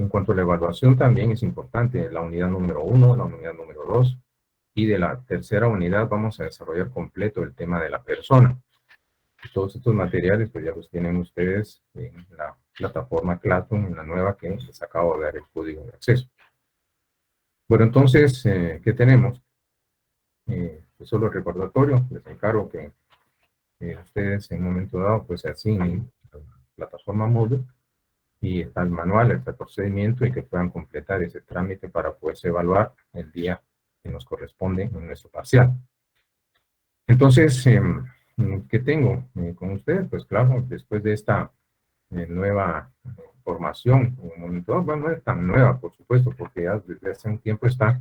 En cuanto a la evaluación, también es importante la unidad número 1, la unidad número 2, y de la tercera unidad vamos a desarrollar completo el tema de la persona. Todos estos materiales pues ya los tienen ustedes en la plataforma Classroom, en la nueva que les acabo de dar el código de acceso. Bueno, entonces, ¿qué tenemos? Pues solo recordatorio, les encargo que ustedes en un momento dado pues se asignen a la plataforma Moodle, y está el manual, está el procedimiento, y que puedan completar ese trámite para poderse evaluar el día que nos corresponde en nuestro parcial. Entonces, ¿qué tengo con ustedes? Pues claro, después de esta nueva formación, en un momento dado, bueno, no es tan nueva, por supuesto, porque ya desde hace un tiempo está.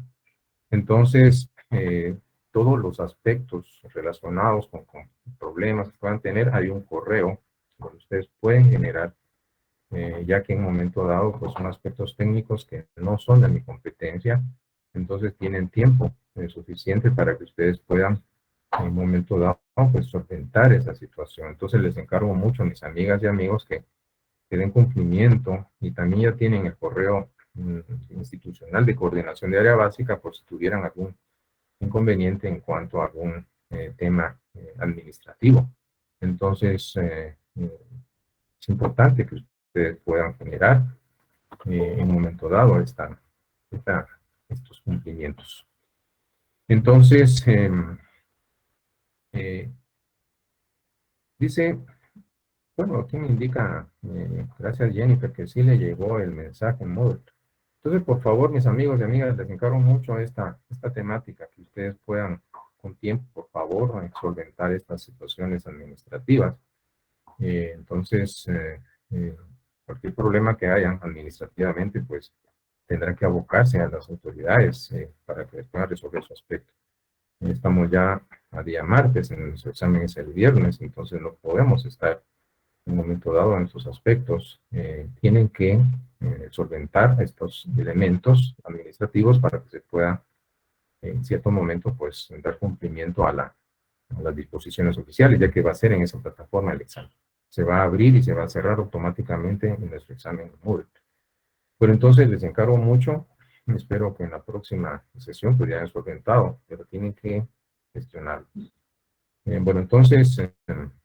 Entonces, todos los aspectos relacionados con problemas que puedan tener, hay un correo donde ustedes pueden generar, ya que en un momento dado, pues son aspectos técnicos que no son de mi competencia, entonces tienen tiempo suficiente para que ustedes puedan en un momento dado, pues solventar esa situación. Entonces les encargo mucho a mis amigas y amigos que den cumplimiento, y también ya tienen el correo institucional de coordinación de área básica por si tuvieran algún inconveniente en cuanto a algún tema administrativo. Entonces, es importante que ustedes puedan generar en un momento dado estos cumplimientos. Entonces, dice, bueno, aquí me indica, gracias Jennifer, que sí le llegó el mensaje en Moodle. Entonces, por favor, mis amigos y amigas, les encargo mucho esta temática, que ustedes puedan, con tiempo, por favor, solventar estas situaciones administrativas. Entonces, cualquier problema que haya administrativamente, pues tendrán que abocarse a las autoridades para que puedan resolver su aspecto. Estamos ya a día martes, en nuestro examen es el viernes, entonces no podemos estar en un momento dado en sus aspectos. Tienen que solventar estos elementos administrativos para que se pueda en cierto momento pues dar cumplimiento a las disposiciones oficiales, ya que va a ser en esa plataforma el examen. Se va a abrir y se va a cerrar automáticamente en nuestro examen Moodle. Pero entonces les encargo mucho, espero que en la próxima sesión pues ya hayan solventado, pero tienen que gestionarlo. Bueno, entonces,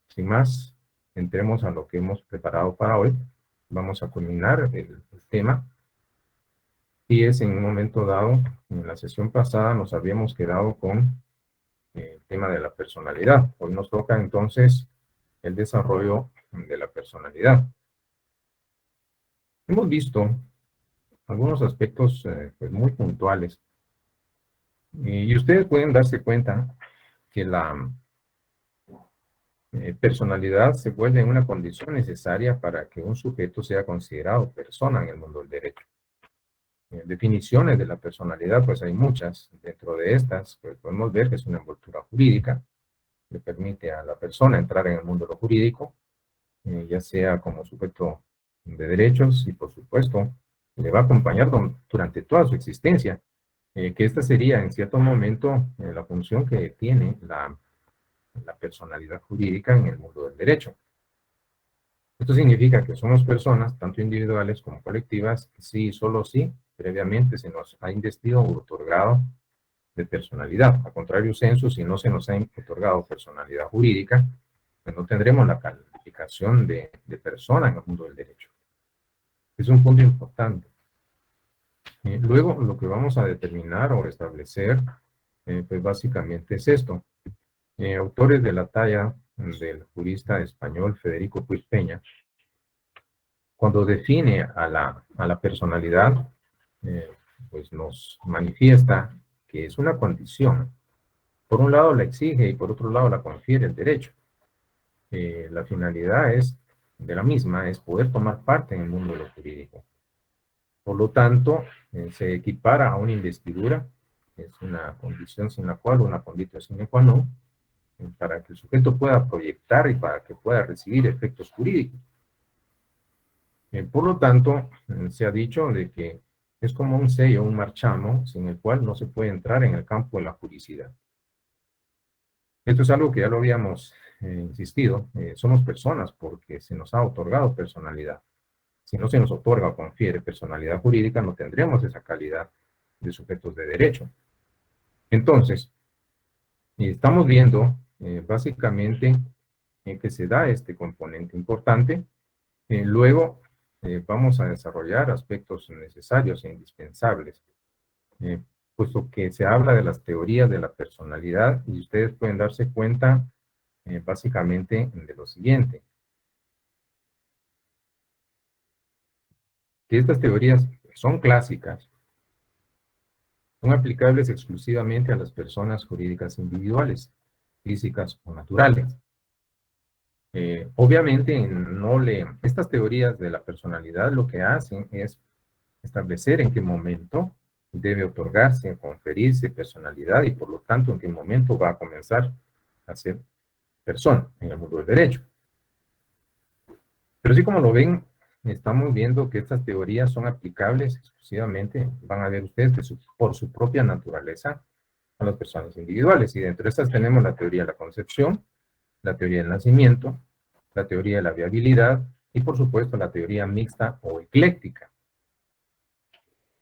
sin más, entremos a lo que hemos preparado para hoy. Vamos a culminar el tema. Y es en un momento dado, en la sesión pasada nos habíamos quedado con el tema de la personalidad. Hoy nos toca entonces el desarrollo de la personalidad. Hemos visto algunos aspectos pues muy puntuales. Y ustedes pueden darse cuenta que la personalidad se vuelve una condición necesaria para que un sujeto sea considerado persona en el mundo del derecho. Definiciones de la personalidad, pues hay muchas. Dentro de estas, pues podemos ver que es una envoltura jurídica, le permite a la persona entrar en el mundo de lo jurídico, ya sea como sujeto de derechos, y por supuesto, le va a acompañar durante toda su existencia, que esta sería en cierto momento la función que tiene la personalidad jurídica en el mundo del derecho. Esto significa que somos personas, tanto individuales como colectivas, sí, solo sí, previamente se nos ha investido o otorgado de personalidad. A contrario censo, si no se nos ha otorgado personalidad jurídica, pues no tendremos la calificación de persona en el mundo del derecho. Es un punto importante. Luego, lo que vamos a determinar o establecer, pues básicamente es esto. Autores de la talla del jurista español Federico Puig Peña, cuando define a la personalidad, pues nos manifiesta que es una condición. Por un lado la exige y por otro lado la confiere el derecho. La finalidad de la misma es poder tomar parte en el mundo de lo jurídico. Por lo tanto, se equipara a una investidura, es una condición sin la cual, una conditio sine qua non, para que el sujeto pueda proyectar y para que pueda recibir efectos jurídicos. Por lo tanto, se ha dicho de que es como un sello, un marchamo, sin el cual no se puede entrar en el campo de la juridicidad. Esto es algo que ya lo habíamos insistido. Somos personas porque se nos ha otorgado personalidad. Si no se nos otorga o confiere personalidad jurídica, no tendremos esa calidad de sujetos de derecho. Entonces, estamos viendo básicamente que se da este componente importante. Luego vamos a desarrollar aspectos necesarios e indispensables, puesto que se habla de las teorías de la personalidad y ustedes pueden darse cuenta básicamente de lo siguiente, que estas teorías son clásicas, son aplicables exclusivamente a las personas jurídicas individuales, físicas o naturales. Obviamente, estas teorías de la personalidad lo que hacen es establecer en qué momento debe otorgarse, conferirse personalidad y por lo tanto en qué momento va a comenzar a ser persona en el mundo del derecho. Pero así como lo ven, estamos viendo que estas teorías son aplicables exclusivamente, van a ver ustedes que por su propia naturaleza a las personas individuales. Y dentro de estas tenemos la teoría de la concepción, la teoría del nacimiento, la teoría de la viabilidad y por supuesto la teoría mixta o ecléctica.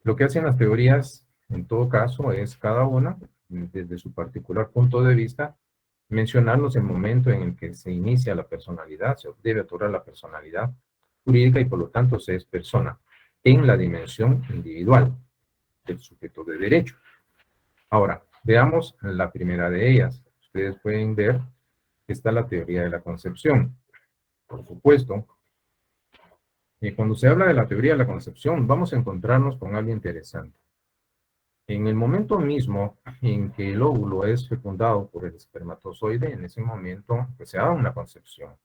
Lo que hacen las teorías, en todo caso, es cada una, desde su particular punto de vista, mencionarnos el momento en el que se inicia la personalidad, se debe otorgar la personalidad jurídica y por lo tanto se es persona en la dimensión individual del sujeto de derecho. Ahora, veamos la primera de ellas. Ustedes pueden ver que está la teoría de la concepción. Por supuesto, y cuando se habla de la teoría de la concepción, vamos a encontrarnos con algo interesante. En el momento mismo en que el óvulo es fecundado por el espermatozoide, en ese momento pues, se da una concepción.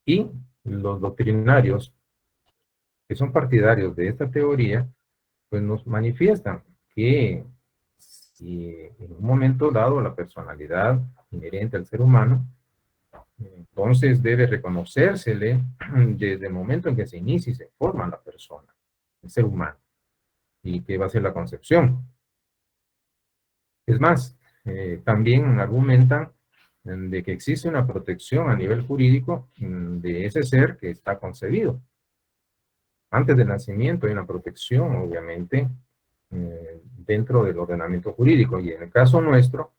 Y los doctrinarios que son partidarios de esta teoría, pues nos manifiestan que si en un momento dado la personalidad inherente al ser humano, entonces debe reconocérsele desde el momento en que se inicia y se forma la persona, el ser humano, y que va a ser la concepción. Es más, también argumentan de que existe una protección a nivel jurídico de ese ser que está concebido. Antes del nacimiento hay una protección, obviamente, dentro del ordenamiento jurídico. Y en el caso nuestro,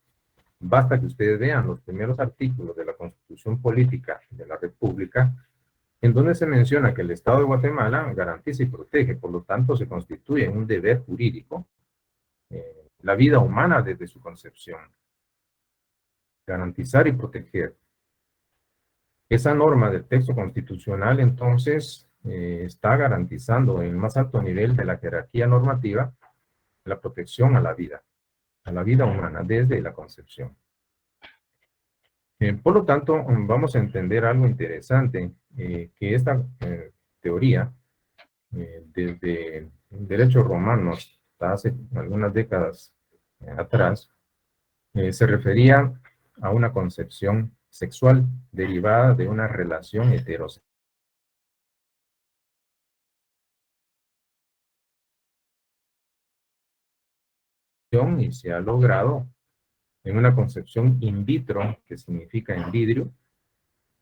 basta que ustedes vean los primeros artículos de la Constitución Política de la República, en donde se menciona que el Estado de Guatemala garantiza y protege, por lo tanto se constituye un deber jurídico la vida humana desde su concepción. Garantizar y proteger. Esa norma del texto constitucional, entonces, está garantizando en el más alto nivel de la jerarquía normativa la protección a la vida humana desde la concepción. Por lo tanto, vamos a entender algo interesante, que esta teoría, desde el derecho romano hasta hace algunas décadas atrás, se refería a una concepción sexual derivada de una relación heterosexual. Y se ha logrado en una concepción in vitro, que significa en vidrio,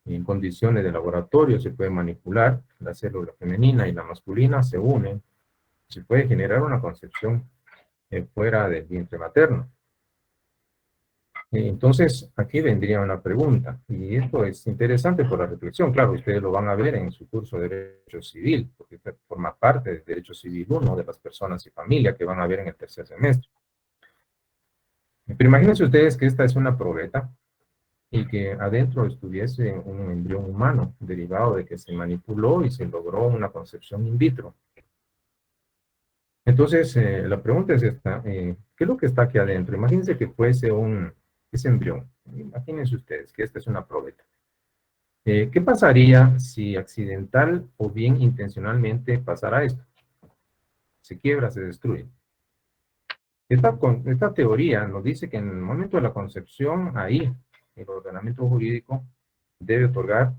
en condiciones de laboratorio se puede manipular la célula femenina y la masculina, se unen, se puede generar una concepción fuera del vientre materno. Entonces, aquí vendría una pregunta, y esto es interesante por la reflexión. Claro, ustedes lo van a ver en su curso de Derecho Civil, porque forma parte del Derecho Civil 1 de las personas y familia que van a ver en el tercer semestre. Pero imagínense ustedes que esta es una probeta y que adentro estuviese un embrión humano derivado de que se manipuló y se logró una concepción in vitro. Entonces, la pregunta es esta, ¿qué es lo que está aquí adentro? Imagínense que fuese ese embrión. Imagínense ustedes que esta es una probeta. ¿Qué pasaría si accidental o bien intencionalmente pasara esto? Se quiebra, se destruye. Esta teoría nos dice que en el momento de la concepción, ahí, el ordenamiento jurídico debe otorgar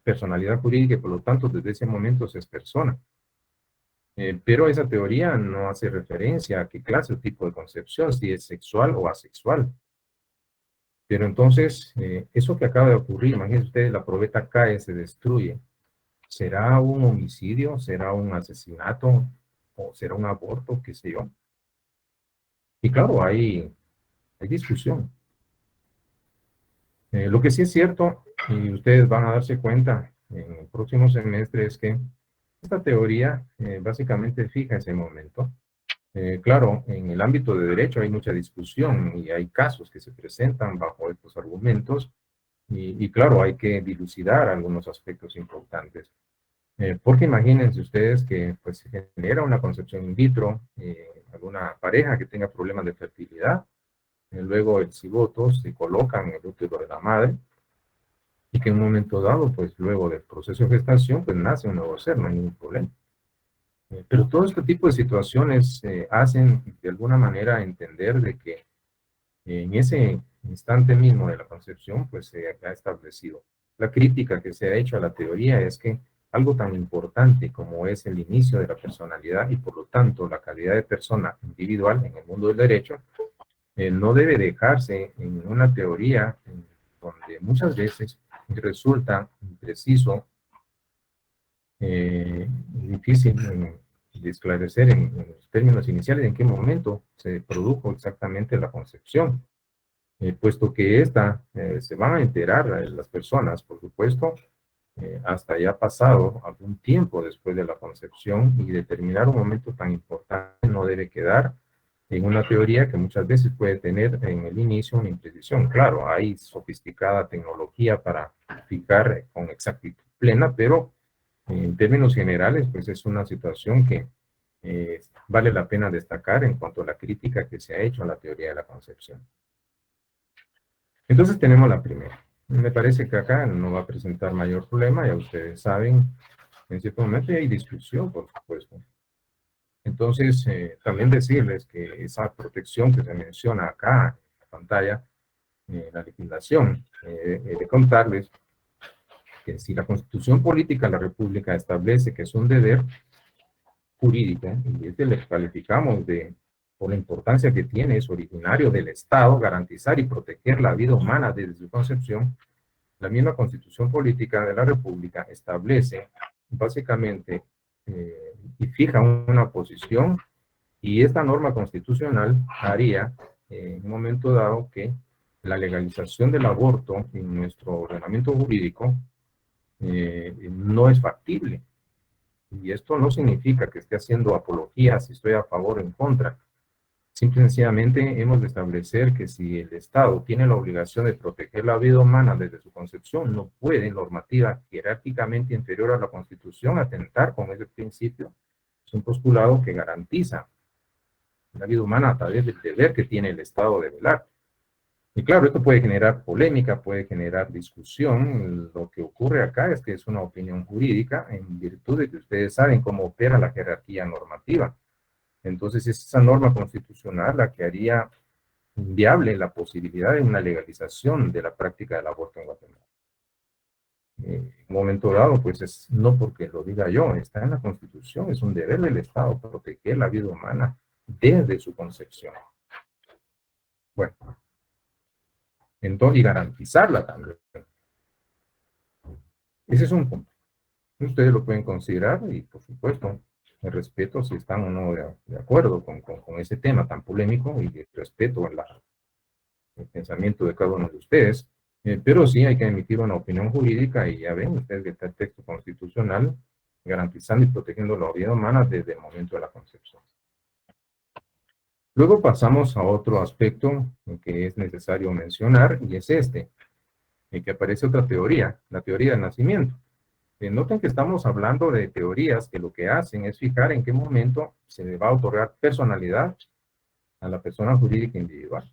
personalidad jurídica y por lo tanto desde ese momento se es persona. Pero esa teoría no hace referencia a qué clase o tipo de concepción, si es sexual o asexual. Pero entonces, eso que acaba de ocurrir, imagínense ustedes, la probeta cae, se destruye. ¿Será un homicidio? ¿Será un asesinato? ¿O será un aborto? ¿Qué sé yo? Y claro, hay discusión. Lo que sí es cierto, y ustedes van a darse cuenta en el próximo semestre, es que esta teoría básicamente fija ese momento. Claro, en el ámbito de derecho hay mucha discusión y hay casos que se presentan bajo estos argumentos y claro, hay que dilucidar algunos aspectos importantes. Porque imagínense ustedes que pues, se genera una concepción in vitro, alguna pareja que tenga problemas de fertilidad, luego el cigoto se coloca en el útero de la madre y que en un momento dado, pues luego del proceso de gestación, pues nace un nuevo ser, no hay ningún problema. Pero todo este tipo de situaciones hacen de alguna manera entender de que en ese instante mismo de la concepción, pues se ha establecido. La crítica que se ha hecho a la teoría es que algo tan importante como es el inicio de la personalidad y por lo tanto la calidad de persona individual en el mundo del derecho, no debe dejarse en una teoría donde muchas veces resulta impreciso, difícil de esclarecer en los términos iniciales en qué momento se produjo exactamente la concepción, puesto que se van a enterar las personas, por supuesto, hasta ya pasado algún tiempo después de la concepción y determinar un momento tan importante no debe quedar en una teoría que muchas veces puede tener en el inicio una imprecisión. Claro, hay sofisticada tecnología para fijar con exactitud plena, pero en términos generales, pues es una situación que vale la pena destacar en cuanto a la crítica que se ha hecho a la teoría de la concepción. Entonces tenemos la primera. Me parece que acá no va a presentar mayor problema, ya ustedes saben, en cierto momento hay discusión, por supuesto. Entonces, también decirles que esa protección que se menciona acá en la pantalla, la legislación, de contarles que si la Constitución Política de la República establece que es un deber jurídico, y este le calificamos por la importancia que tiene, es originario del Estado, garantizar y proteger la vida humana desde su concepción, la misma Constitución Política de la República establece básicamente y fija una posición y esta norma constitucional haría en un momento dado que la legalización del aborto en nuestro ordenamiento jurídico no es factible. Y esto no significa que esté haciendo apología si estoy a favor o en contra. Simple y sencillamente hemos de establecer que si el Estado tiene la obligación de proteger la vida humana desde su concepción, no puede, en normativa jerárquicamente inferior a la Constitución, atentar con ese principio. Es un postulado que garantiza la vida humana a través del deber que tiene el Estado de velar. Y claro, esto puede generar polémica, puede generar discusión. Lo que ocurre acá es que es una opinión jurídica en virtud de que ustedes saben cómo opera la jerarquía normativa. Entonces es esa norma constitucional la que haría inviable la posibilidad de una legalización de la práctica del aborto en Guatemala. En un momento dado, pues es no porque lo diga yo, está en la Constitución, es un deber del Estado proteger la vida humana desde su concepción. Bueno, entonces, y garantizarla también. Ese es un punto. Ustedes lo pueden considerar y, por supuesto, el respeto si están o no de acuerdo con ese tema tan polémico y respeto el pensamiento de cada uno de ustedes. Pero sí hay que emitir una opinión jurídica y ya ven ustedes que está el texto constitucional garantizando y protegiendo la vida humana desde el momento de la concepción. Luego pasamos a otro aspecto que es necesario mencionar y es este, en que aparece otra teoría, la teoría del nacimiento. Noten que estamos hablando de teorías que lo que hacen es fijar en qué momento se le va a otorgar personalidad a la persona jurídica individual.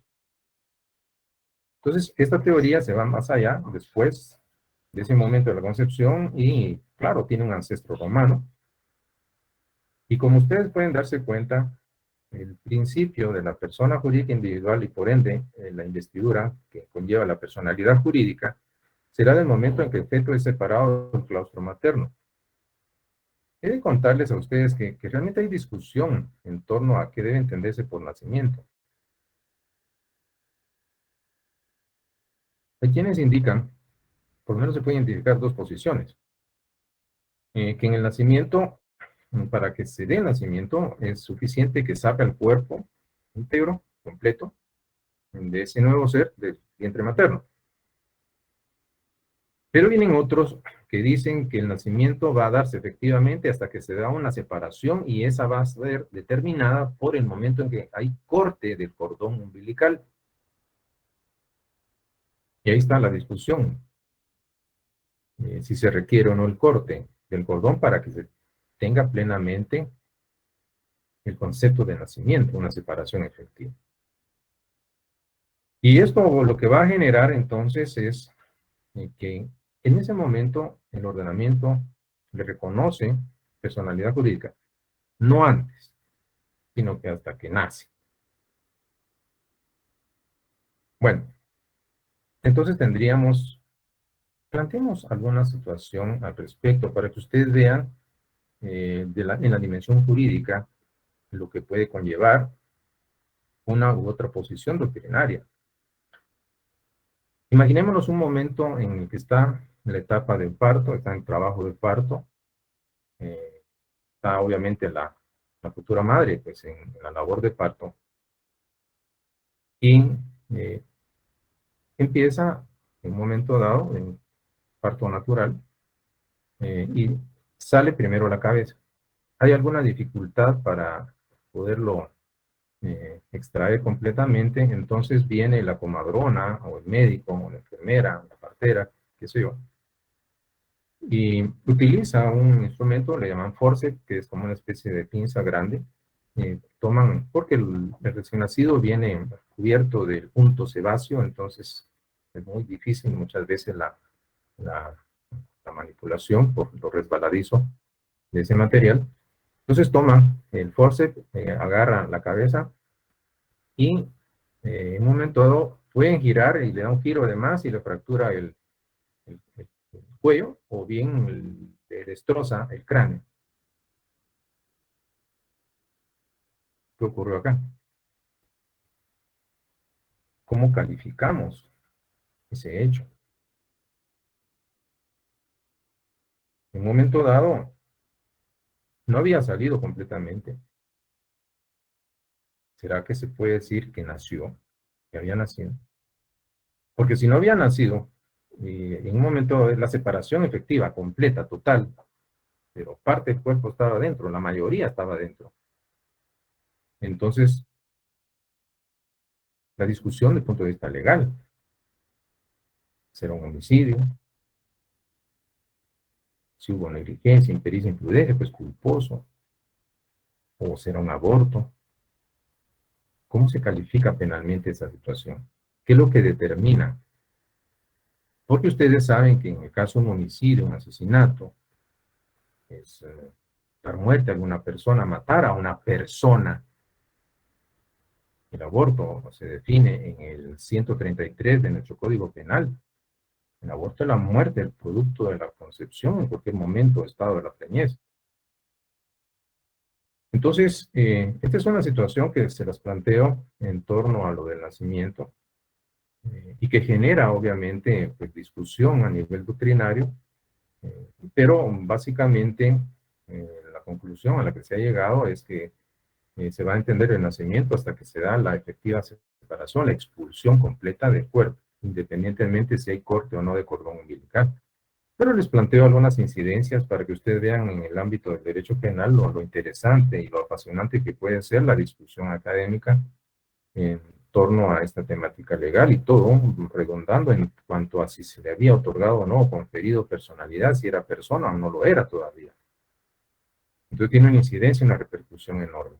Entonces, esta teoría se va más allá después de ese momento de la concepción y, claro, tiene un ancestro romano. Y como ustedes pueden darse cuenta, el principio de la persona jurídica individual y por ende la investidura que conlleva la personalidad jurídica será del momento en que el feto es separado del claustro materno. He de contarles a ustedes que realmente hay discusión en torno a qué debe entenderse por nacimiento. Hay quienes indican, por lo menos se pueden identificar dos posiciones. que en el nacimiento, para que se dé el nacimiento, es suficiente que salga el cuerpo íntegro, completo, de ese nuevo ser del vientre materno. Pero vienen otros que dicen que el nacimiento va a darse efectivamente hasta que se da una separación y esa va a ser determinada por el momento en que hay corte del cordón umbilical. Y ahí está la discusión, si se requiere o no el corte del cordón para que se tenga plenamente el concepto de nacimiento, una separación efectiva. Y esto lo que va a generar entonces es que en ese momento el ordenamiento le reconoce personalidad jurídica, no antes, sino que hasta que nace. Bueno, entonces planteemos alguna situación al respecto para que ustedes vean en la dimensión jurídica lo que puede conllevar una u otra posición doctrinaria. Imaginémonos un momento en el que está en la etapa del parto, está en trabajo de parto, está obviamente la futura madre pues en la labor de parto y empieza en un momento dado en parto natural y sale primero la cabeza. ¿Hay alguna dificultad para poderlo extraer completamente? Entonces viene la comadrona o el médico o la enfermera, la partera, qué sé yo, y utiliza un instrumento, le llaman forceps, que es como una especie de pinza grande. Toman, porque el recién nacido viene cubierto del punto sebáceo, entonces es muy difícil muchas veces la manipulación por lo resbaladizo de ese material. Entonces toman el forceps, agarran la cabeza y en un momento dado pueden girar y le da un giro de más y le fractura el cuello o bien le destroza el cráneo. ¿Qué ocurrió acá? ¿Cómo calificamos ese hecho? En un momento dado no había salido completamente. ¿Será que se puede decir que nació, que había nacido? Porque si no había nacido, en un momento la separación efectiva, completa, total, pero parte del cuerpo estaba dentro, la mayoría estaba dentro. Entonces, la discusión desde el punto de vista legal, ¿será un homicidio? Si hubo negligencia, impericia, imprudencia, pues culposo. ¿O será un aborto? ¿Cómo se califica penalmente esa situación? ¿Qué es lo que determina? Porque ustedes saben que en el caso de un homicidio, un asesinato, es dar muerte a alguna persona, matar a una persona. El aborto se define en el 133 de nuestro Código Penal. El aborto es la muerte del producto de la concepción en cualquier momento o estado de la preñez. Entonces, esta es una situación que se las planteo en torno a lo del nacimiento y que genera, obviamente, pues, discusión a nivel doctrinario, pero básicamente la conclusión a la que se ha llegado es que se va a entender el nacimiento hasta que se da la efectiva separación, la expulsión completa del cuerpo, independientemente si hay corte o no de cordón umbilical. Pero les planteo algunas incidencias para que ustedes vean en el ámbito del derecho penal lo interesante y lo apasionante que puede ser la discusión académica en torno a esta temática legal y todo redondando en cuanto a si se le había otorgado o no, conferido personalidad, si era persona o no lo era todavía. Entonces tiene una incidencia y una repercusión enorme.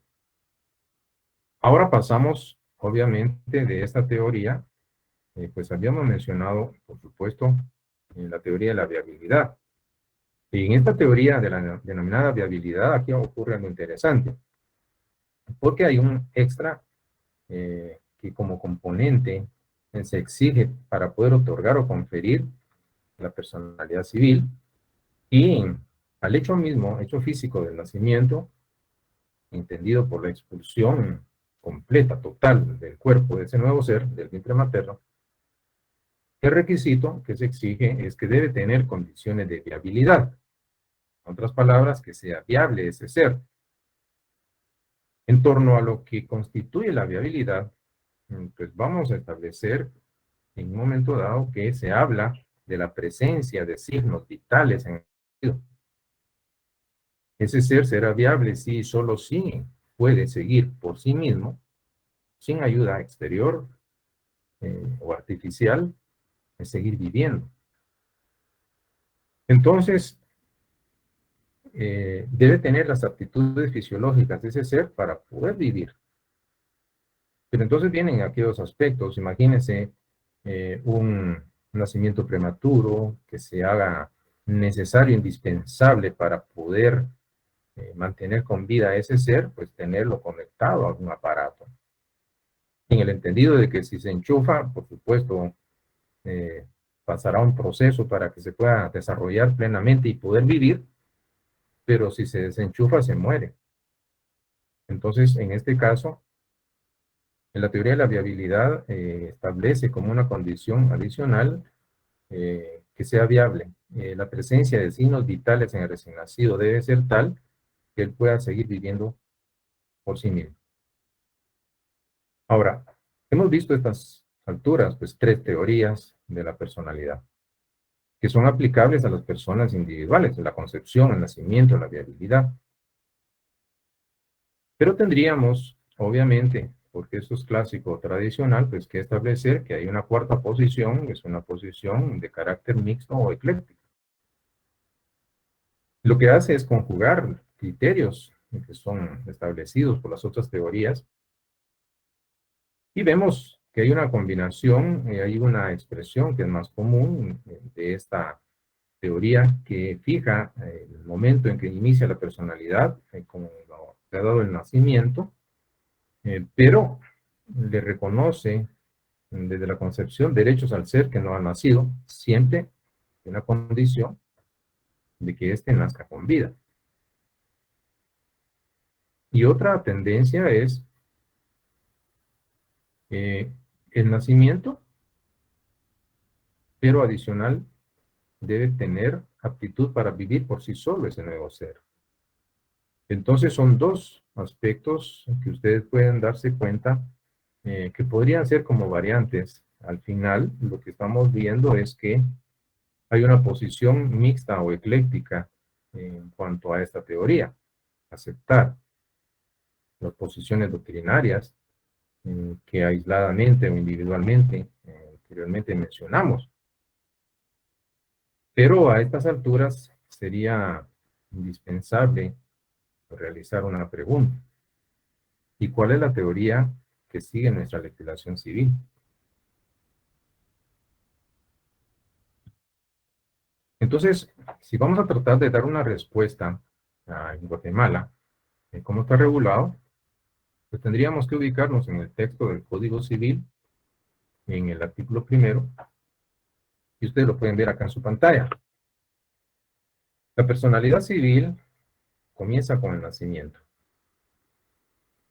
Ahora pasamos, obviamente, de esta teoría, pues habíamos mencionado, por supuesto, la teoría de la viabilidad. Y en esta teoría de la denominada viabilidad, aquí ocurre algo interesante, porque hay un extra que como componente se exige para poder otorgar o conferir la personalidad civil, y al hecho mismo, hecho físico del nacimiento, entendido por la expulsión completa, total del cuerpo de ese nuevo ser, del vientre materno, el requisito que se exige es que debe tener condiciones de viabilidad. En otras palabras, que sea viable ese ser. En torno a lo que constituye la viabilidad, pues vamos a establecer en un momento dado que se habla de la presencia de signos vitales en el individuo. Ese ser será viable si solo si puede seguir por sí mismo, sin ayuda exterior o artificial, es seguir viviendo. Entonces, debe tener las aptitudes fisiológicas de ese ser para poder vivir. Pero entonces vienen aquellos aspectos, imagínense un nacimiento prematuro que se haga necesario, indispensable para poder mantener con vida a ese ser, pues tenerlo conectado a un aparato. En el entendido de que si se enchufa, por supuesto, pasará un proceso para que se pueda desarrollar plenamente y poder vivir, pero si se desenchufa, se muere. Entonces, en este caso, en la teoría de la viabilidad establece como una condición adicional que sea viable. La presencia de signos vitales en el recién nacido debe ser tal que él pueda seguir viviendo por sí mismo. Ahora, hemos visto a estas alturas, pues, tres teorías de la personalidad, que son aplicables a las personas individuales, la concepción, el nacimiento, la viabilidad. Pero tendríamos, obviamente, porque esto es clásico o tradicional, pues que establecer que hay una cuarta posición, que es una posición de carácter mixto o ecléctico. Lo que hace es conjugar criterios que son establecidos por las otras teorías y vemos que hay una combinación, hay una expresión que es más común de esta teoría que fija el momento en que inicia la personalidad, como lo ha dado el nacimiento, pero le reconoce desde la concepción derechos al ser que no ha nacido, siempre en una condición de que éste nazca con vida. Y otra tendencia es el nacimiento, pero adicional debe tener aptitud para vivir por sí solo ese nuevo ser. Entonces son dos aspectos que ustedes pueden darse cuenta que podrían ser como variantes. Al final, lo que estamos viendo es que hay una posición mixta o ecléctica en cuanto a esta teoría. Aceptar las posiciones doctrinarias que aisladamente o individualmente anteriormente mencionamos. Pero a estas alturas sería indispensable realizar una pregunta. ¿Y cuál es la teoría que sigue nuestra legislación civil? Entonces, si vamos a tratar de dar una respuesta en Guatemala, ¿cómo está regulado? Pues tendríamos que ubicarnos en el texto del Código Civil, en el artículo primero, y ustedes lo pueden ver acá en su pantalla. La personalidad civil comienza con el nacimiento.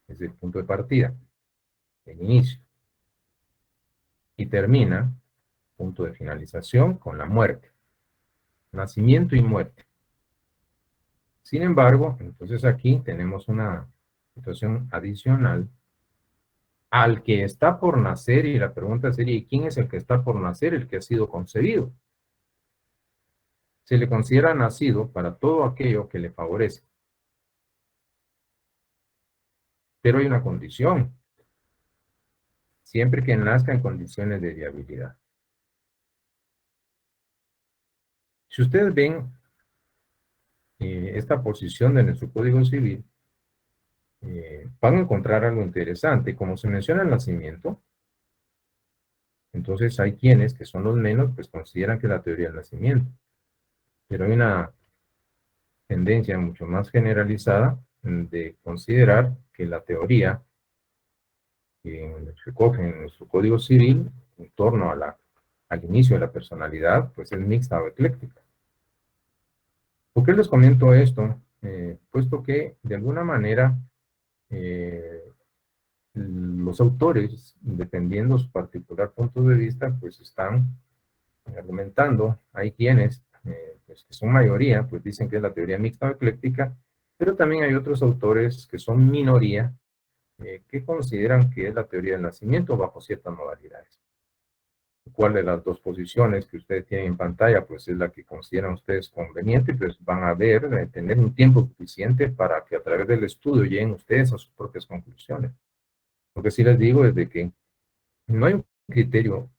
Es el punto de partida, el inicio. Y termina, punto de finalización, con la muerte. Nacimiento y muerte. Sin embargo, entonces aquí tenemos una situación adicional al que está por nacer, y la pregunta sería, ¿y quién es el que está por nacer? El que ha sido concebido. Se le considera nacido para todo aquello que le favorece. Pero hay una condición, siempre que nazca en condiciones de viabilidad. Si ustedes ven esta posición de nuestro Código Civil, van a encontrar algo interesante. Como se menciona el nacimiento, entonces hay quienes, que son los menos, pues consideran que la teoría del nacimiento. Pero hay una tendencia mucho más generalizada de considerar que la teoría que recoge en nuestro Código Civil en torno a al inicio de la personalidad, pues es mixta o ecléctica. ¿Por qué les comento esto? Puesto que, de alguna manera, los autores, dependiendo su particular punto de vista, pues están argumentando, hay quienes pues, que son mayoría, pues dicen que es la teoría mixta o ecléctica, pero también hay otros autores que son minoría, que consideran que es la teoría del nacimiento bajo ciertas modalidades. ¿Cuál de las dos posiciones que ustedes tienen en pantalla, pues es la que consideran ustedes conveniente? Pues van a ver, tener un tiempo suficiente para que a través del estudio lleguen ustedes a sus propias conclusiones. Lo que sí les digo es de que no hay un criterio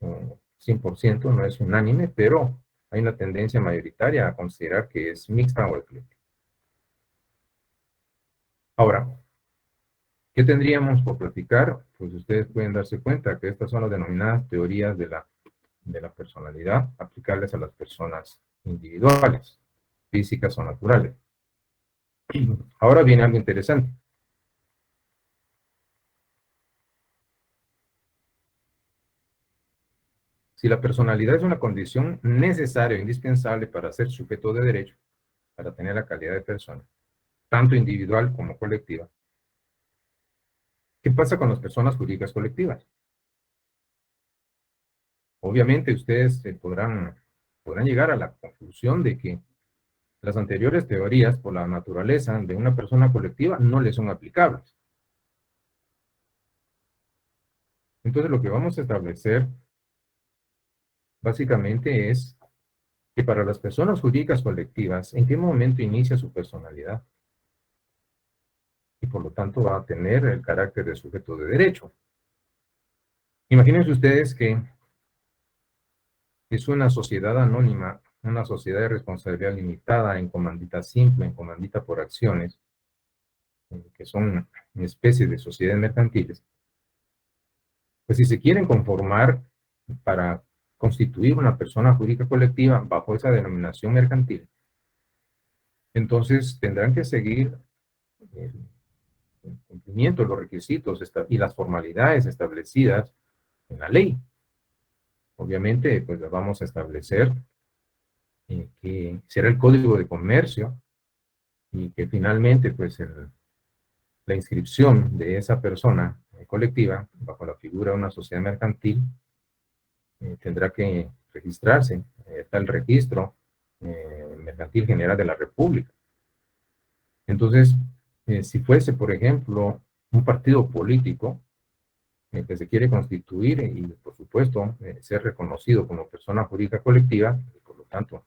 100%, no es unánime, pero hay una tendencia mayoritaria a considerar que es mixta o ecléctica. Ahora, ¿qué tendríamos por platicar? Pues ustedes pueden darse cuenta que estas son las denominadas teorías de la personalidad aplicables a las personas individuales, físicas o naturales. Ahora viene algo interesante. Si la personalidad es una condición necesaria o indispensable para ser sujeto de derecho, para tener la calidad de persona, tanto individual como colectiva, ¿qué pasa con las personas jurídicas colectivas? Obviamente ustedes podrán llegar a la conclusión de que las anteriores teorías, por la naturaleza de una persona colectiva, no les son aplicables. Entonces lo que vamos a establecer básicamente es que para las personas jurídicas colectivas, ¿en qué momento inicia su personalidad? Y por lo tanto va a tener el carácter de sujeto de derecho. Imagínense ustedes que es una sociedad anónima, una sociedad de responsabilidad limitada, en comandita simple, en comandita por acciones, que son una especie de sociedades mercantiles. Pues si se quieren conformar para constituir una persona jurídica colectiva bajo esa denominación mercantil, entonces tendrán que seguir el cumplimiento de los requisitos y las formalidades establecidas en la ley. Obviamente, pues vamos a establecer que será el Código de Comercio y que finalmente, pues la inscripción de esa persona colectiva bajo la figura de una sociedad mercantil tendrá que registrarse. Está el registro mercantil general de la República. Entonces, si fuese, por ejemplo, un partido político que se quiere constituir y, por supuesto, ser reconocido como persona jurídica colectiva, y por lo tanto,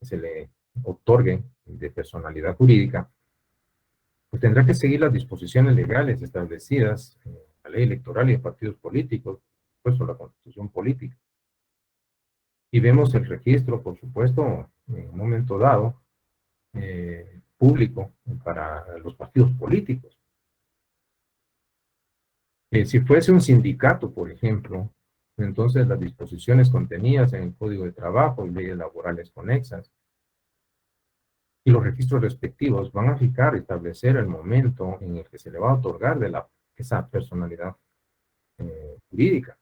se le otorgue de personalidad jurídica, pues tendrá que seguir las disposiciones legales establecidas en la ley electoral y de partidos políticos, por supuesto, la constitución política. Y vemos el registro, por supuesto, en un momento dado, público para los partidos políticos. Si fuese un sindicato, por ejemplo, entonces las disposiciones contenidas en el Código de Trabajo y leyes laborales conexas y los registros respectivos van a fijar, establecer el momento en el que se le va a otorgar esa personalidad jurídica,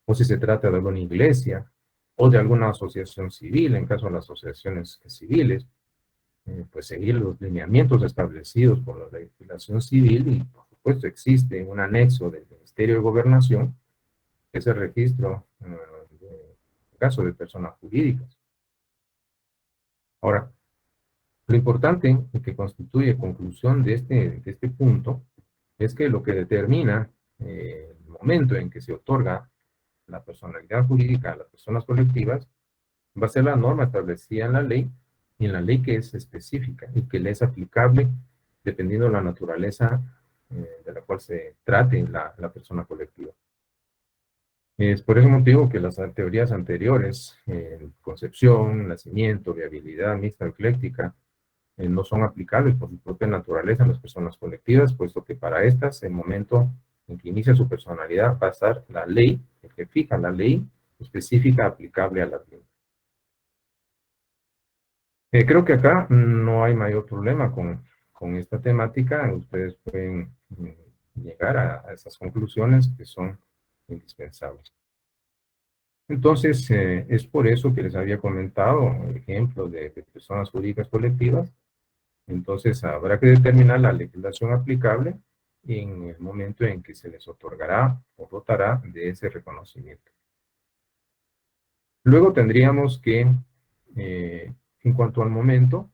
o si se trata de alguna iglesia o de alguna asociación civil, en caso de las asociaciones civiles, pues seguir los lineamientos establecidos por la legislación civil y, por supuesto, existe un anexo del Ministerio de Gobernación, que es el registro de caso de personas jurídicas. Ahora, lo importante y que constituye conclusión de este punto es que lo que determina el momento en que se otorga la personalidad jurídica a las personas colectivas va a ser la norma establecida en la ley y en la ley que es específica y que le es aplicable dependiendo de la naturaleza de la cual se trate la persona colectiva. Es por ese motivo que las teorías anteriores, concepción, nacimiento, viabilidad, mixta o ecléctica, no son aplicables por su propia naturaleza en las personas colectivas, puesto que para estas, el momento en que inicia su personalidad va a estar la ley, el que fija la ley específica aplicable a la ley. Creo que acá no hay mayor problema con esta temática. Ustedes pueden llegar a esas conclusiones que son indispensables. Entonces, es por eso que les había comentado ejemplos de personas jurídicas colectivas. Entonces, habrá que determinar la legislación aplicable en el momento en que se les otorgará o dotará de ese reconocimiento. Luego tendríamos que En cuanto al momento,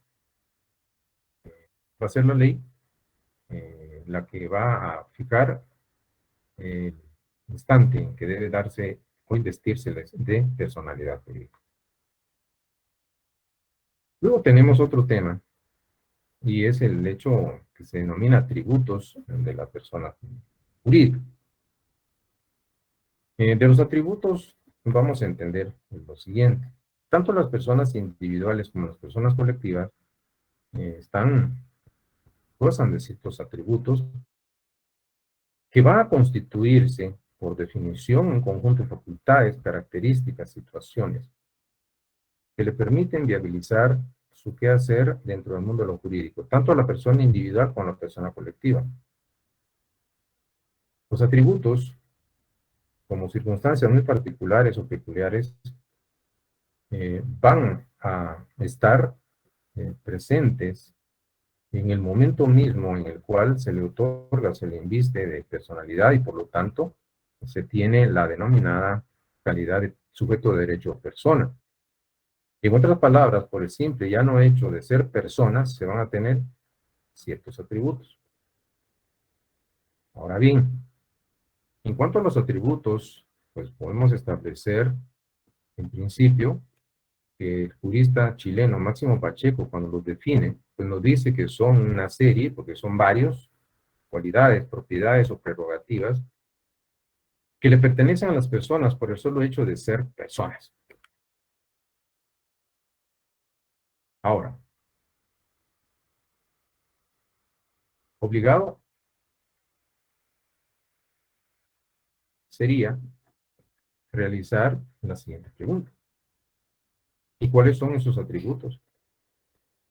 va a ser la ley la que va a fijar el instante en que debe darse o investirse de personalidad jurídica. Luego tenemos otro tema, y es el hecho que se denomina atributos de la persona jurídica. De los atributos vamos a entender lo siguiente. Tanto las personas individuales como las personas colectivas gozan de ciertos atributos que van a constituirse, por definición, un conjunto de facultades, características, situaciones que le permiten viabilizar su quehacer dentro del mundo de lo jurídico, tanto a la persona individual como a la persona colectiva. Los atributos, como circunstancias muy particulares o peculiares, van a estar presentes en el momento mismo en el cual se le otorga, se le inviste de personalidad y por lo tanto se tiene la denominada calidad de sujeto de derecho o persona. En otras palabras, por el simple ya no hecho de ser personas, se van a tener ciertos atributos. Ahora bien, en cuanto a los atributos, pues podemos establecer en principio que el jurista chileno Máximo Pacheco, cuando los define, pues nos dice que son una serie, porque son varios, cualidades, propiedades o prerrogativas que le pertenecen a las personas por el solo hecho de ser personas. Ahora, obligado sería realizar la siguiente pregunta. ¿Y cuáles son esos atributos?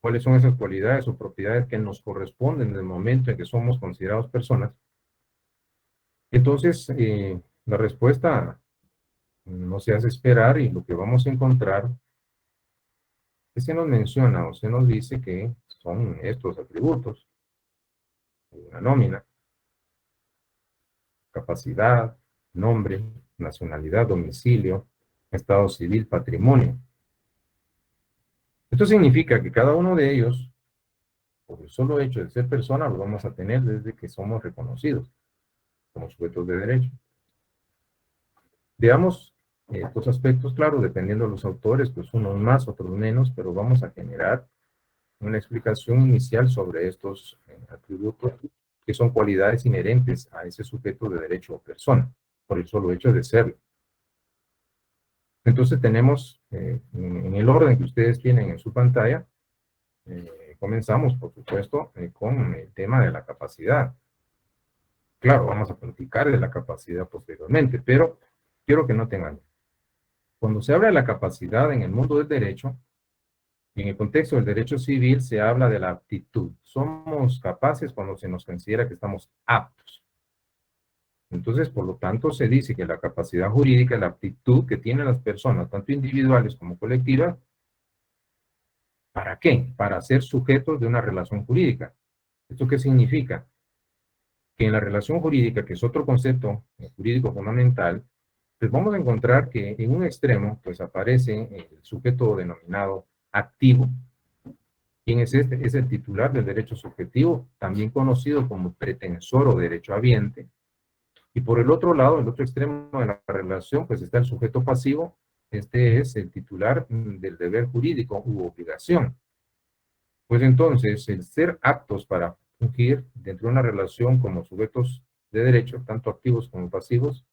¿Cuáles son esas cualidades o propiedades que nos corresponden en el momento en que somos considerados personas? Entonces, la respuesta no se hace esperar y lo que vamos a encontrar es que se nos menciona o se nos dice que son estos atributos: una nómina, capacidad, nombre, nacionalidad, domicilio, estado civil, patrimonio. Esto significa que cada uno de ellos, por el solo hecho de ser persona, lo vamos a tener desde que somos reconocidos como sujetos de derecho. Veamos estos aspectos, claro, dependiendo de los autores, pues unos más, otros menos, pero vamos a generar una explicación inicial sobre estos atributos que son cualidades inherentes a ese sujeto de derecho o persona, por el solo hecho de serlo. Entonces tenemos, en el orden que ustedes tienen en su pantalla, comenzamos, por supuesto, con el tema de la capacidad. Claro, vamos a platicar de la capacidad posteriormente, pero quiero que noten algo. Cuando se habla de la capacidad en el mundo del derecho, en el contexto del derecho civil se habla de la aptitud. Somos capaces cuando se nos considera que estamos aptos. Entonces, por lo tanto, se dice que la capacidad jurídica es la aptitud que tienen las personas, tanto individuales como colectivas. ¿Para qué? Para ser sujetos de una relación jurídica. ¿Esto qué significa? Que en la relación jurídica, que es otro concepto jurídico fundamental, pues vamos a encontrar que en un extremo pues aparece el sujeto denominado activo. ¿Quién es este? Es el titular del derecho subjetivo, también conocido como pretensor o derechohabiente. Y por el otro lado, el otro extremo de la relación, pues está el sujeto pasivo. Este es el titular del deber jurídico u obligación. Pues entonces, el ser aptos para fungir dentro de una relación como sujetos de derecho, tanto activos como pasivos,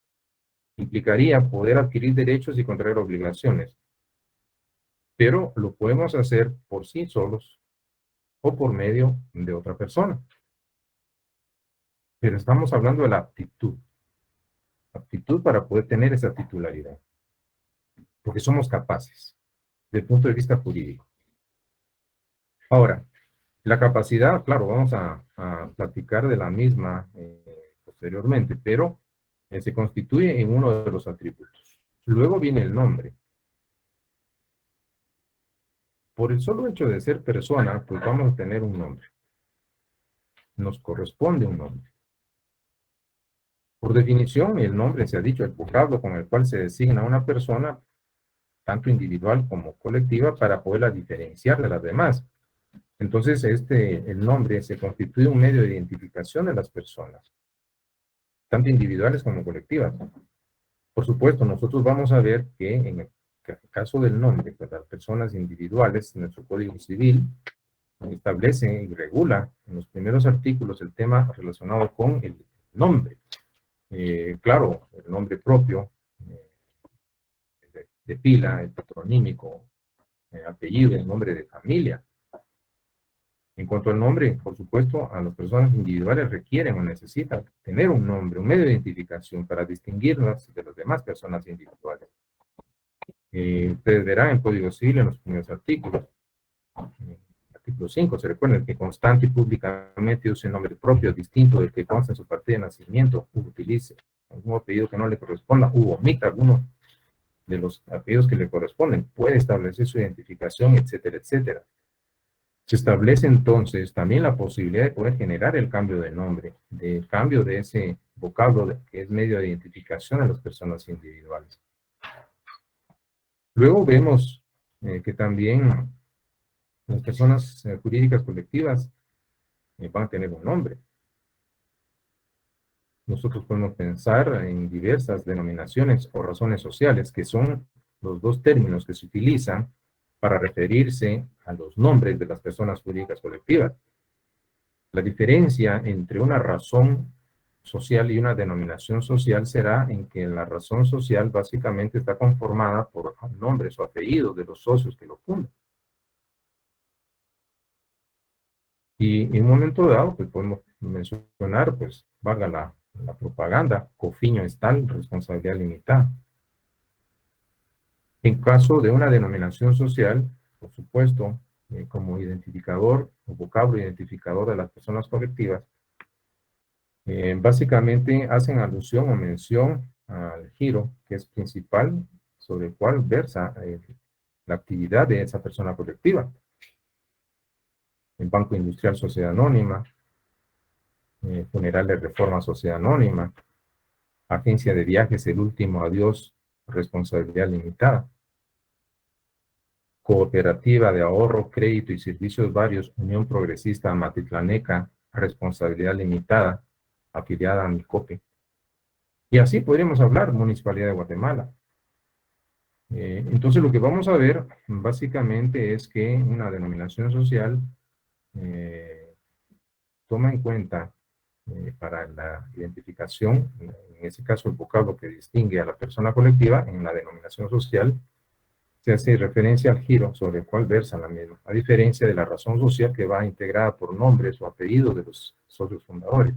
implicaría poder adquirir derechos y contraer obligaciones. Pero lo podemos hacer por sí solos o por medio de otra persona. Pero estamos hablando de la aptitud. Aptitud para poder tener esa titularidad. Porque somos capaces, desde el punto de vista jurídico. Ahora, la capacidad, claro, vamos a platicar de la misma posteriormente, pero se constituye en uno de los atributos. Luego viene el nombre. Por el solo hecho de ser persona, pues vamos a tener un nombre. Nos corresponde un nombre. Por definición, el nombre, se ha dicho, el vocablo con el cual se designa a una persona, tanto individual como colectiva, para poderla diferenciar de las demás. Entonces, el nombre se constituye un medio de identificación de las personas, tanto individuales como colectivas. Por supuesto, nosotros vamos a ver que en el caso del nombre, pues las personas individuales, nuestro Código Civil establece y regula en los primeros artículos el tema relacionado con el nombre. Claro, el nombre propio, de pila, el patronímico, apellido, el nombre de familia. En cuanto al nombre, por supuesto, a las personas individuales requieren o necesitan tener un nombre, un medio de identificación para distinguirlas de las demás personas individuales. Ustedes verán en Código Civil en los primeros artículos. Artículo 5, se recuerda que constante y públicamente use un nombre propio distinto del que consta en su partida de nacimiento, u utilice algún apellido que no le corresponda, u omita alguno de los apellidos que le corresponden, puede establecer su identificación, etcétera, etcétera. Se establece entonces también la posibilidad de poder generar el cambio de nombre, del cambio de ese vocablo que es medio de identificación de las personas individuales. Luego vemos que también las personas jurídicas colectivas van a tener un nombre. Nosotros podemos pensar en diversas denominaciones o razones sociales, que son los dos términos que se utilizan para referirse a los nombres de las personas jurídicas colectivas. La diferencia entre una razón social y una denominación social será en que la razón social básicamente está conformada por nombres o apellidos de los socios que lo fundan. Y en un momento dado, pues podemos mencionar, pues, valga la propaganda, cofiño es tal, responsabilidad limitada. En caso de una denominación social, por supuesto, como identificador o vocablo identificador de las personas colectivas, básicamente hacen alusión o mención al giro que es principal sobre el cual versa la actividad de esa persona colectiva. El Banco Industrial Sociedad Anónima, Funerales Reforma Sociedad Anónima, Agencia de Viajes El Último Adiós, Responsabilidad Limitada, Cooperativa de Ahorro, Crédito y Servicios Varios, Unión Progresista Matitlaneca, Responsabilidad Limitada, afiliada a MICOPE. Y así podríamos hablar, Municipalidad de Guatemala. Entonces lo que vamos a ver básicamente es que una denominación social toma en cuenta para la identificación, en ese caso el vocablo que distingue a la persona colectiva en la denominación social, se hace referencia al giro sobre el cual versa la misma, a diferencia de la razón social que va integrada por nombres o apellidos de los socios fundadores.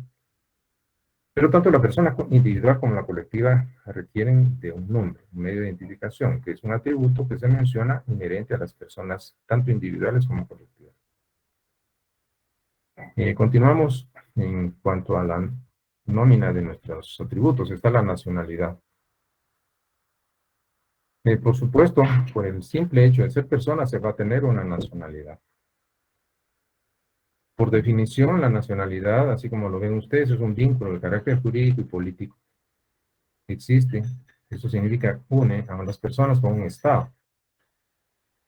Pero tanto la persona individual como la colectiva requieren de un nombre, un medio de identificación, que es un atributo que se menciona inherente a las personas, tanto individuales como colectivas. Continuamos en cuanto a la nómina de nuestros atributos. Está la nacionalidad. Por supuesto, por el simple hecho de ser persona se va a tener una nacionalidad. Por definición, la nacionalidad, así como lo ven ustedes, es un vínculo de carácter jurídico y político. Existe, eso significa une a las personas con un Estado.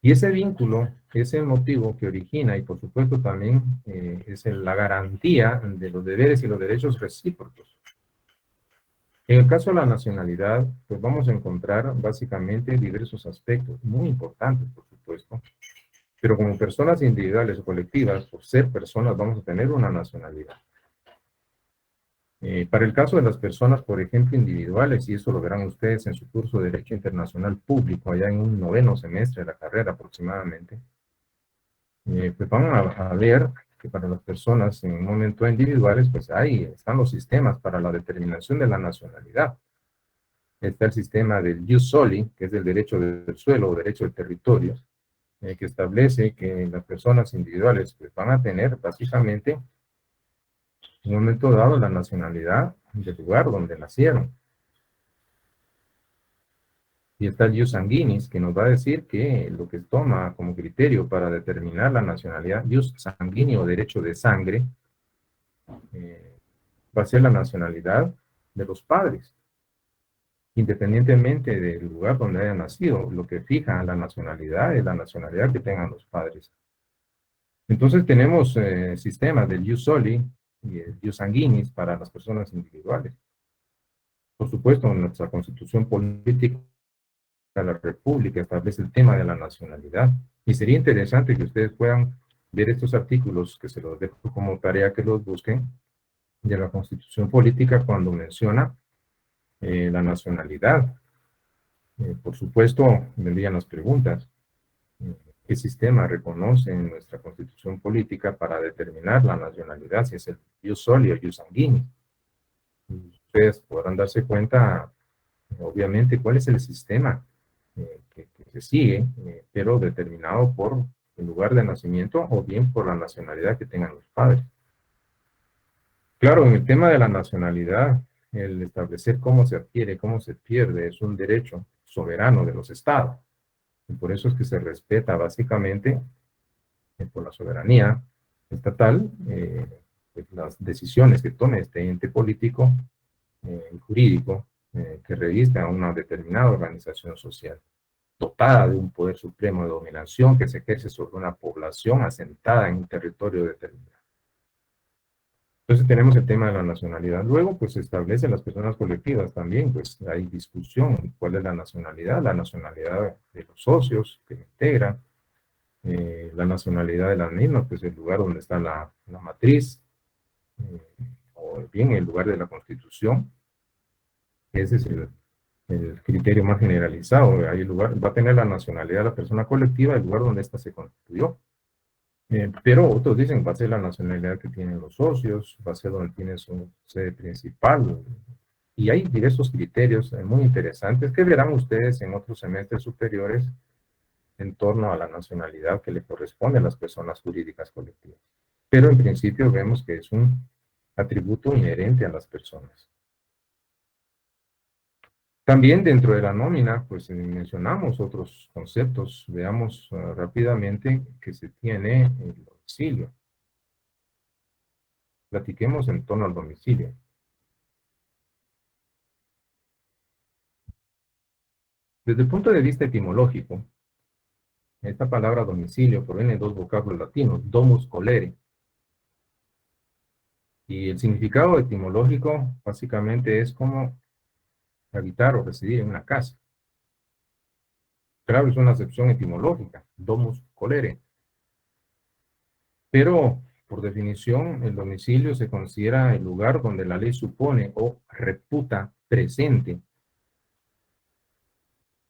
Y ese vínculo es el motivo que origina y por supuesto también es la garantía de los deberes y los derechos recíprocos. En el caso de la nacionalidad, pues vamos a encontrar básicamente diversos aspectos, muy importantes por supuesto, pero como personas individuales o colectivas, por ser personas, vamos a tener una nacionalidad. Para el caso de las personas, por ejemplo, individuales, y eso lo verán ustedes en su curso de Derecho Internacional Público, allá en un 9º semestre de la carrera aproximadamente, pues van a ver que para las personas en un momento individuales, pues ahí están los sistemas para la determinación de la nacionalidad. Está el sistema del jus soli, que es el derecho del suelo o derecho del territorio, que establece que las personas individuales pues, van a tener básicamente en un momento dado la nacionalidad del lugar donde nacieron. Y está el jus sanguinis, que nos va a decir que lo que toma como criterio para determinar la nacionalidad, jus sanguíneo o derecho de sangre, va a ser la nacionalidad de los padres. independientemente del lugar donde haya nacido. Lo que fija la nacionalidad es la nacionalidad que tengan los padres. Entonces tenemos sistemas del jus soli y el jus sanguinis para las personas individuales. Por supuesto, nuestra constitución política de la República establece el tema de la nacionalidad. Y sería interesante que ustedes puedan ver estos artículos, que se los dejo como tarea que los busquen, de la constitución política cuando menciona la nacionalidad. Por supuesto, vendrían las preguntas. ¿Qué sistema reconoce en nuestra constitución política para determinar la nacionalidad, si es el jus soli o jus sanguinis? Ustedes podrán darse cuenta, obviamente, cuál es el sistema que se sigue, pero determinado por el lugar de nacimiento o bien por la nacionalidad que tengan los padres. Claro, en el tema de la nacionalidad, el establecer cómo se adquiere, cómo se pierde, es un derecho soberano de los estados. Y por eso es que se respeta básicamente por la soberanía estatal pues las decisiones que tome este ente político y jurídico que revista a una determinada organización social, dotada de un poder supremo de dominación que se ejerce sobre una población asentada en un territorio determinado. Entonces tenemos el tema de la nacionalidad. Luego, pues se establecen las personas colectivas también, pues hay discusión, ¿cuál es la nacionalidad? La nacionalidad de los socios que integran, la nacionalidad de las mismas, pues el lugar donde está la matriz, o bien el lugar de la constitución. Ese es el criterio más generalizado. Hay lugar, va a tener la nacionalidad de la persona colectiva, el lugar donde ésta se constituyó. Pero otros dicen, va a ser la nacionalidad que tienen los socios, va a ser donde tiene su sede principal. Y hay diversos criterios muy interesantes que verán ustedes en otros semestres superiores en torno a la nacionalidad que le corresponde a las personas jurídicas colectivas. Pero en principio vemos que es un atributo inherente a las personas. También dentro de la nómina, pues mencionamos otros conceptos. Veamos rápidamente que se tiene el domicilio. Platiquemos en torno al domicilio. Desde el punto de vista etimológico, esta palabra domicilio proviene de dos vocablos latinos, domus colere. Y el significado etimológico básicamente es como habitar o residir en una casa. Claro, es una acepción etimológica, domus colere. Pero, por definición, el domicilio se considera el lugar donde la ley supone o reputa presente,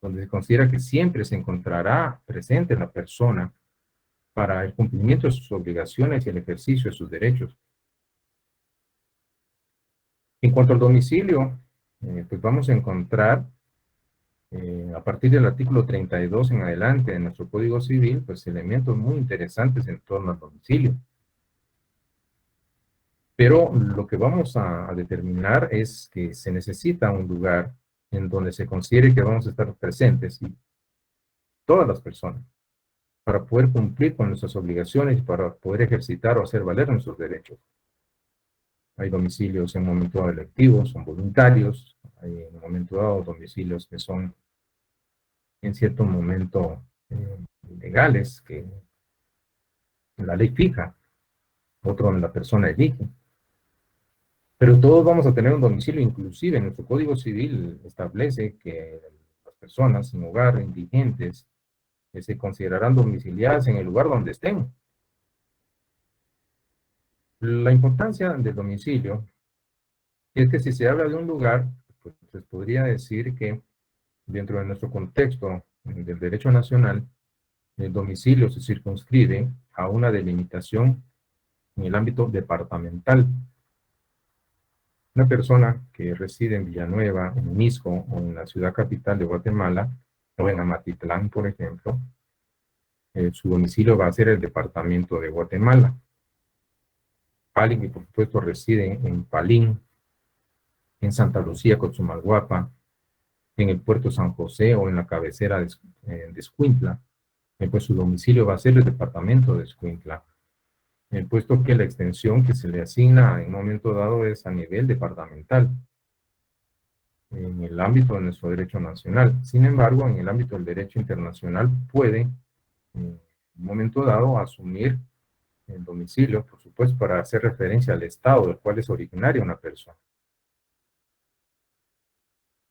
donde se considera que siempre se encontrará presente la persona para el cumplimiento de sus obligaciones y el ejercicio de sus derechos. En cuanto al domicilio, pues vamos a encontrar, a partir del artículo 32 en adelante de nuestro Código Civil, pues elementos muy interesantes en torno al domicilio. Pero lo que vamos a determinar es que se necesita un lugar en donde se considere que vamos a estar presentes, y todas las personas, para poder cumplir con nuestras obligaciones y para poder ejercitar o hacer valer nuestros derechos. Hay domicilios en un momento dado electivos, son voluntarios, hay en un momento dado domicilios que son en cierto momento legales, que la ley fija, otro donde la persona elige. Pero todos vamos a tener un domicilio, inclusive en nuestro Código Civil establece que las personas sin hogar, indigentes, se considerarán domiciliadas en el lugar donde estén. La importancia del domicilio es que si se habla de un lugar, pues se podría decir que dentro de nuestro contexto del derecho nacional, el domicilio se circunscribe a una delimitación en el ámbito departamental. Una persona que reside en Villanueva, en Misco o en la ciudad capital de Guatemala, o en Amatitlán, por ejemplo, su domicilio va a ser el departamento de Guatemala. Alguien que, por supuesto, reside en Palín, en Santa Lucía, Cochumalguapa, en el puerto San José o en la cabecera de Escuintla, pues su domicilio va a ser el departamento de Escuintla, puesto que la extensión que se le asigna en un momento dado es a nivel departamental. en el ámbito de nuestro derecho nacional. Sin embargo, en el ámbito del derecho internacional puede, en un momento dado, asumir el domicilio, por supuesto, para hacer referencia al estado del cual es originaria una persona.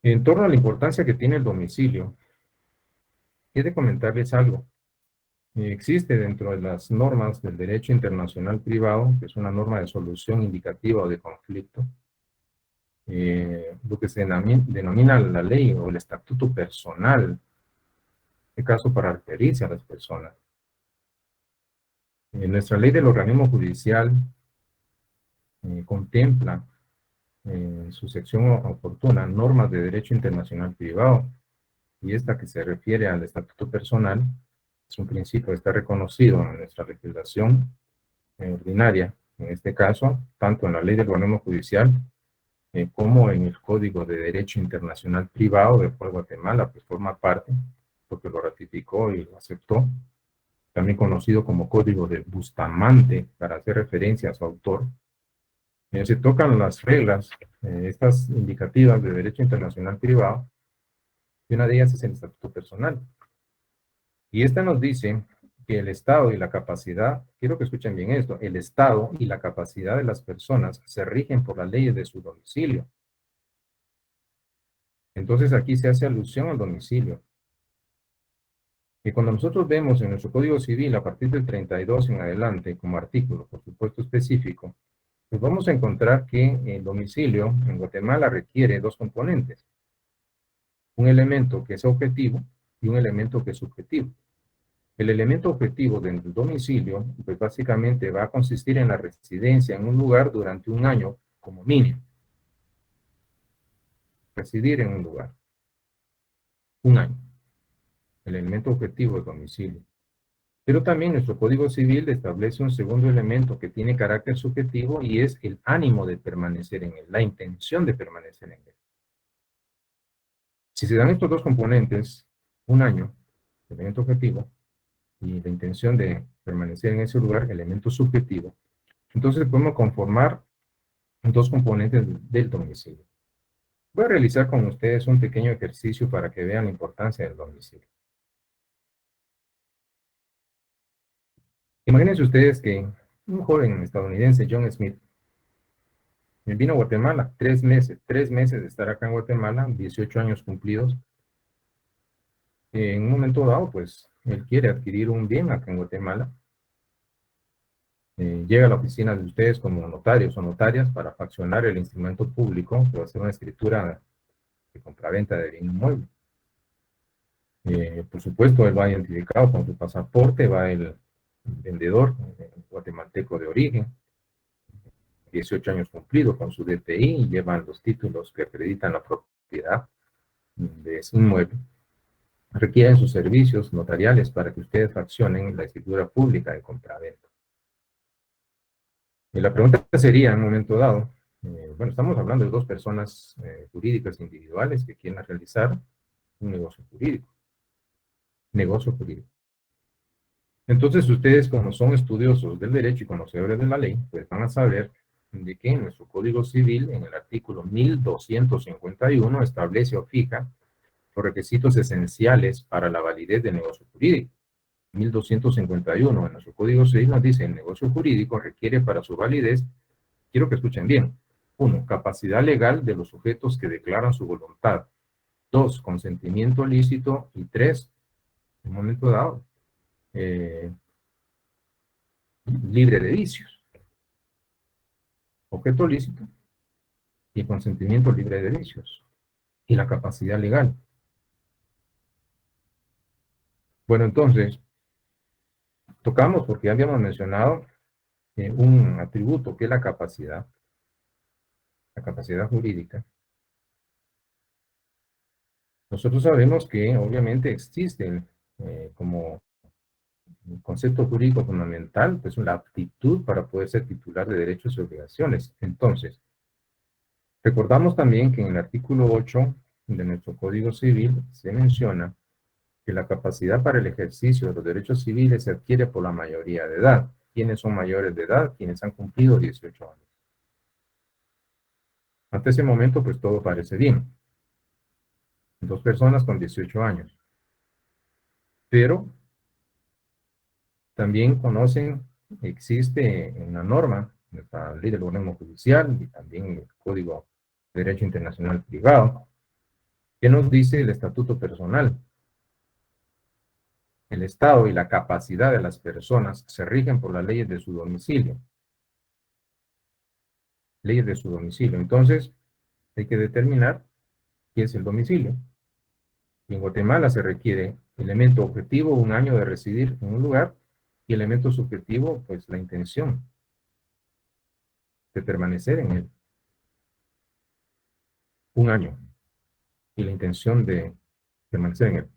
En torno a la importancia que tiene el domicilio, quiero comentarles algo. Existe dentro de las normas del derecho internacional privado, que es una norma de solución indicativa o de conflicto, lo que se denomina la ley o el estatuto personal, en este caso para referirse a las personas. Nuestra ley del organismo judicial contempla en su sección oportuna normas de derecho internacional privado, y esta que se refiere al estatuto personal es un principio que está reconocido en nuestra legislación ordinaria, en este caso, tanto en la ley del organismo judicial como en el Código de Derecho Internacional Privado de Guatemala, pues forma parte, porque lo ratificó y lo aceptó, también conocido como Código de Bustamante, para hacer referencia a su autor. Se tocan las reglas, estas indicativas de Derecho Internacional Privado, y una de ellas es el Estatuto Personal. Y esta nos dice que el Estado y la capacidad, quiero que escuchen bien esto, el Estado y la capacidad de las personas se rigen por las leyes de su domicilio. Entonces aquí se hace alusión al domicilio. Y cuando nosotros vemos en nuestro Código Civil, a partir del 32 en adelante, como artículo, por supuesto específico, pues vamos a encontrar que el domicilio en Guatemala requiere dos componentes. Un elemento que es objetivo y un elemento que es subjetivo. El elemento objetivo del domicilio, pues básicamente va a consistir en la residencia en un lugar durante un año como mínimo. Residir en un lugar. Un año. El elemento objetivo del domicilio. Pero también nuestro Código Civil establece un segundo elemento que tiene carácter subjetivo y es el ánimo de permanecer en él, la intención de permanecer en él. Si se dan estos dos componentes, un año, elemento objetivo, y la intención de permanecer en ese lugar, elemento subjetivo, entonces podemos conformar dos componentes del domicilio. Voy a realizar con ustedes un pequeño ejercicio para que vean la importancia del domicilio. Imagínense ustedes que un joven estadounidense, John Smith, vino a Guatemala, 3 meses de estar acá en Guatemala, 18 años cumplidos. En un momento dado, pues, él quiere adquirir un bien acá en Guatemala. Llega a la oficina de ustedes como notarios o notarias para fraccionar el instrumento público, que va a ser una escritura de compraventa de bien inmueble. Por supuesto, él va identificado con su pasaporte, va el vendedor guatemalteco de origen, 18 años cumplidos con su DPI, y llevan los títulos que acreditan la propiedad de ese inmueble. Requieren sus servicios notariales para que ustedes fraccionen la escritura pública de compraventa. Y la pregunta sería, en un momento dado, bueno, estamos hablando de dos personas jurídicas individuales que quieren realizar un negocio jurídico. Negocio jurídico. Entonces, ustedes, como son estudiosos del derecho y conocedores de la ley, pues van a saber de que en nuestro Código Civil, en el artículo 1251, establece o fija los requisitos esenciales para la validez del negocio jurídico. 1251 en nuestro Código Civil nos dice: el negocio jurídico requiere para su validez, quiero que escuchen bien, 1, capacidad legal de los sujetos que declaran su voluntad; 2, consentimiento lícito; y 3, en un momento dado, libre de vicios. Objeto lícito y consentimiento libre de vicios. Y la capacidad legal. Bueno, entonces, tocamos, porque ya habíamos mencionado un atributo que es la capacidad jurídica. Nosotros sabemos que obviamente existe como concepto jurídico fundamental, pues la aptitud para poder ser titular de derechos y obligaciones. Entonces, recordamos también que en el artículo 8 de nuestro Código Civil se menciona que la capacidad para el ejercicio de los derechos civiles se adquiere por la mayoría de edad. ¿Quiénes son mayores de edad? Quienes han cumplido 18 años. Hasta ese momento, pues todo parece bien. 2 personas con 18 años. Pero también conocen, existe una norma, la ley del organismo judicial y también el Código de Derecho Internacional Privado, que nos dice el estatuto personal. El Estado y la capacidad de las personas se rigen por las leyes de su domicilio. Leyes de su domicilio. Entonces, hay que determinar qué es el domicilio. En Guatemala se requiere elemento objetivo, 1 año de residir en un lugar, y elemento subjetivo, pues la intención de permanecer en él. 1 año. Y la intención de permanecer en él.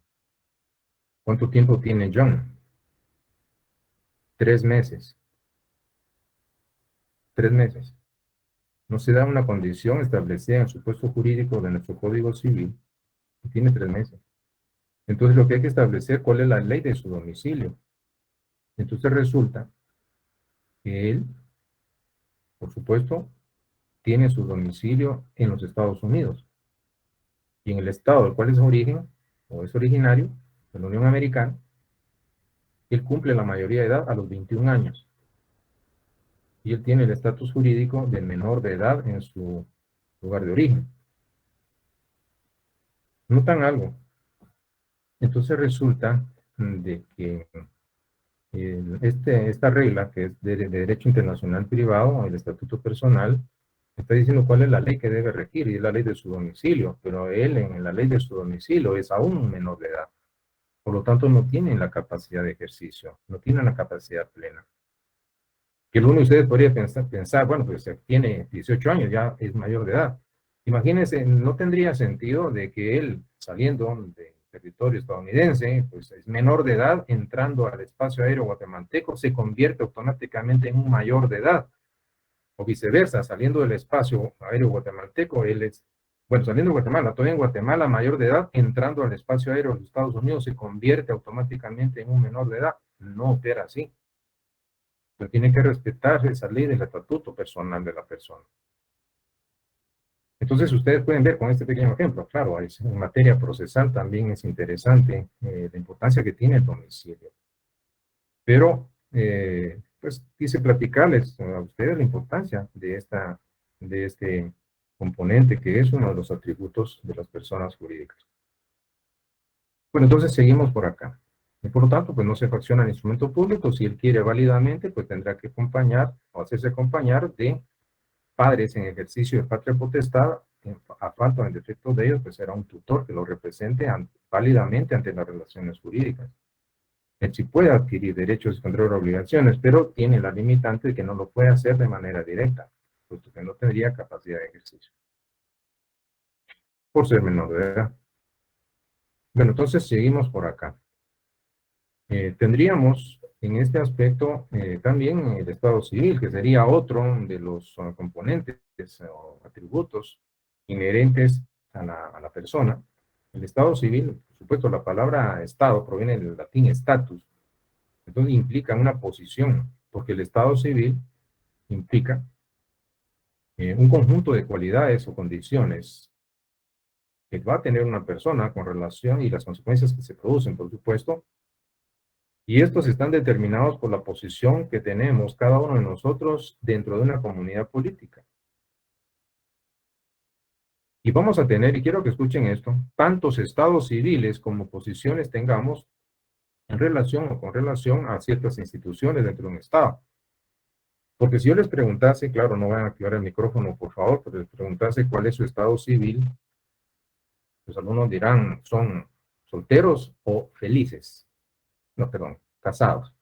¿Cuánto tiempo tiene John? 3 meses. 3 meses. No se da una condición establecida en el supuesto jurídico de nuestro Código Civil y tiene 3 meses. Entonces lo que hay que establecer, ¿cuál es la ley de su domicilio? Entonces resulta que él, por supuesto, tiene su domicilio en los Estados Unidos. Y en el estado del cual es origen, o es originario, de la Unión Americana, él cumple la mayoría de edad a los 21 años. Y él tiene el estatus jurídico de menor de edad en su lugar de origen. ¿Notan algo? Entonces resulta de que esta regla, que es de derecho internacional privado, el estatuto personal, está diciendo cuál es la ley que debe regir, y es la ley de su domicilio, pero él en la ley de su domicilio es aún un menor de edad. Por lo tanto, no tiene la capacidad de ejercicio, no tiene la capacidad plena. Que alguno de ustedes podría pensar, bueno, pues tiene 18 años, ya es mayor de edad. Imagínense, no tendría sentido de que él, saliendo del territorio estadounidense, pues es menor de edad, entrando al espacio aéreo guatemalteco, se convierte automáticamente en un mayor de edad. O viceversa, saliendo del espacio aéreo guatemalteco, él es, bueno, saliendo de Guatemala, todavía en Guatemala, mayor de edad, entrando al espacio aéreo de los Estados Unidos, se convierte automáticamente en un menor de edad. No opera así. Pero tiene que respetar esa ley del estatuto personal de la persona. Entonces, ustedes pueden ver con este pequeño ejemplo, claro, en materia procesal también es interesante la importancia que tiene el domicilio. Pero, pues, quise platicarles a ustedes la importancia de este componente que es uno de los atributos de las personas jurídicas. Bueno, entonces seguimos por acá. Y por lo tanto, pues no se fracciona el instrumento público. Si él quiere válidamente, pues tendrá que acompañar o hacerse acompañar de padres en ejercicio de patria potestad. A falta o en defecto de ellos, pues será un tutor que lo represente válidamente ante las relaciones jurídicas. Él sí puede adquirir derechos y controlar obligaciones, pero tiene la limitante de que no lo puede hacer de manera directa, puesto que no tendría capacidad de ejercicio, por ser menor de edad. Bueno, entonces seguimos por acá. Tendríamos en este aspecto también el Estado civil, que sería otro de los componentes o atributos inherentes a la persona. El Estado civil, por supuesto, la palabra Estado proviene del latín status, entonces implica una posición, porque el Estado civil implica un conjunto de cualidades o condiciones que va a tener una persona con relación y las consecuencias que se producen, por supuesto, y estos están determinados por la posición que tenemos cada uno de nosotros dentro de una comunidad política. Y vamos a tener, y quiero que escuchen esto, tantos estados civiles como posiciones tengamos en relación o con relación a ciertas instituciones dentro de un estado. Porque si yo les preguntase, claro, no van a activar el micrófono, por favor, pero les preguntase cuál es su estado civil, pues algunos dirán, son solteros o felices. No, perdón, casados.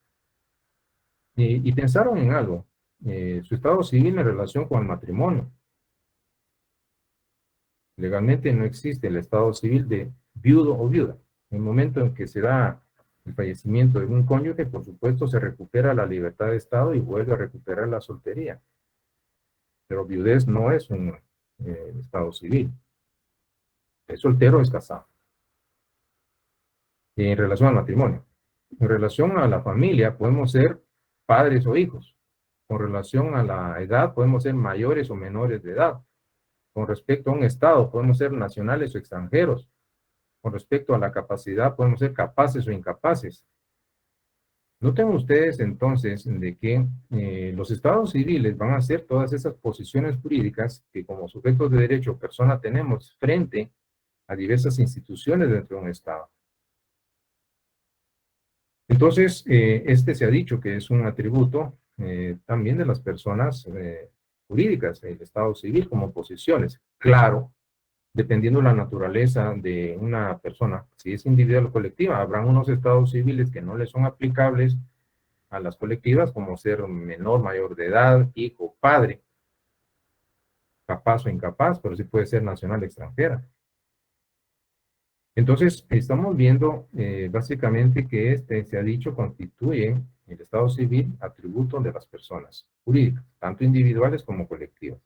Y pensaron en algo, su estado civil en relación con el matrimonio. Legalmente no existe el estado civil de viudo o viuda. En el momento en que se da el fallecimiento de un cónyuge, por supuesto, se recupera la libertad de estado y vuelve a recuperar la soltería. Pero viudez no es un estado civil. Es soltero o es casado. En relación al matrimonio. En relación a la familia, podemos ser padres o hijos. Con relación a la edad, podemos ser mayores o menores de edad. Con respecto a un estado, podemos ser nacionales o extranjeros. con respecto a la capacidad, podemos ser capaces o incapaces. Noten ustedes entonces de que los estados civiles van a ser todas esas posiciones jurídicas que como sujetos de derecho o persona tenemos frente a diversas instituciones dentro de un estado. Entonces, este se ha dicho que es un atributo también de las personas jurídicas, el estado civil como posiciones. Claro, dependiendo de la naturaleza de una persona, si es individual o colectiva, habrán unos estados civiles que no le son aplicables a las colectivas, como ser menor, mayor de edad, hijo, padre, capaz o incapaz, pero sí puede ser nacional extranjera. Entonces, estamos viendo básicamente que este se ha dicho constituye el estado civil atributo de las personas jurídicas, tanto individuales como colectivas.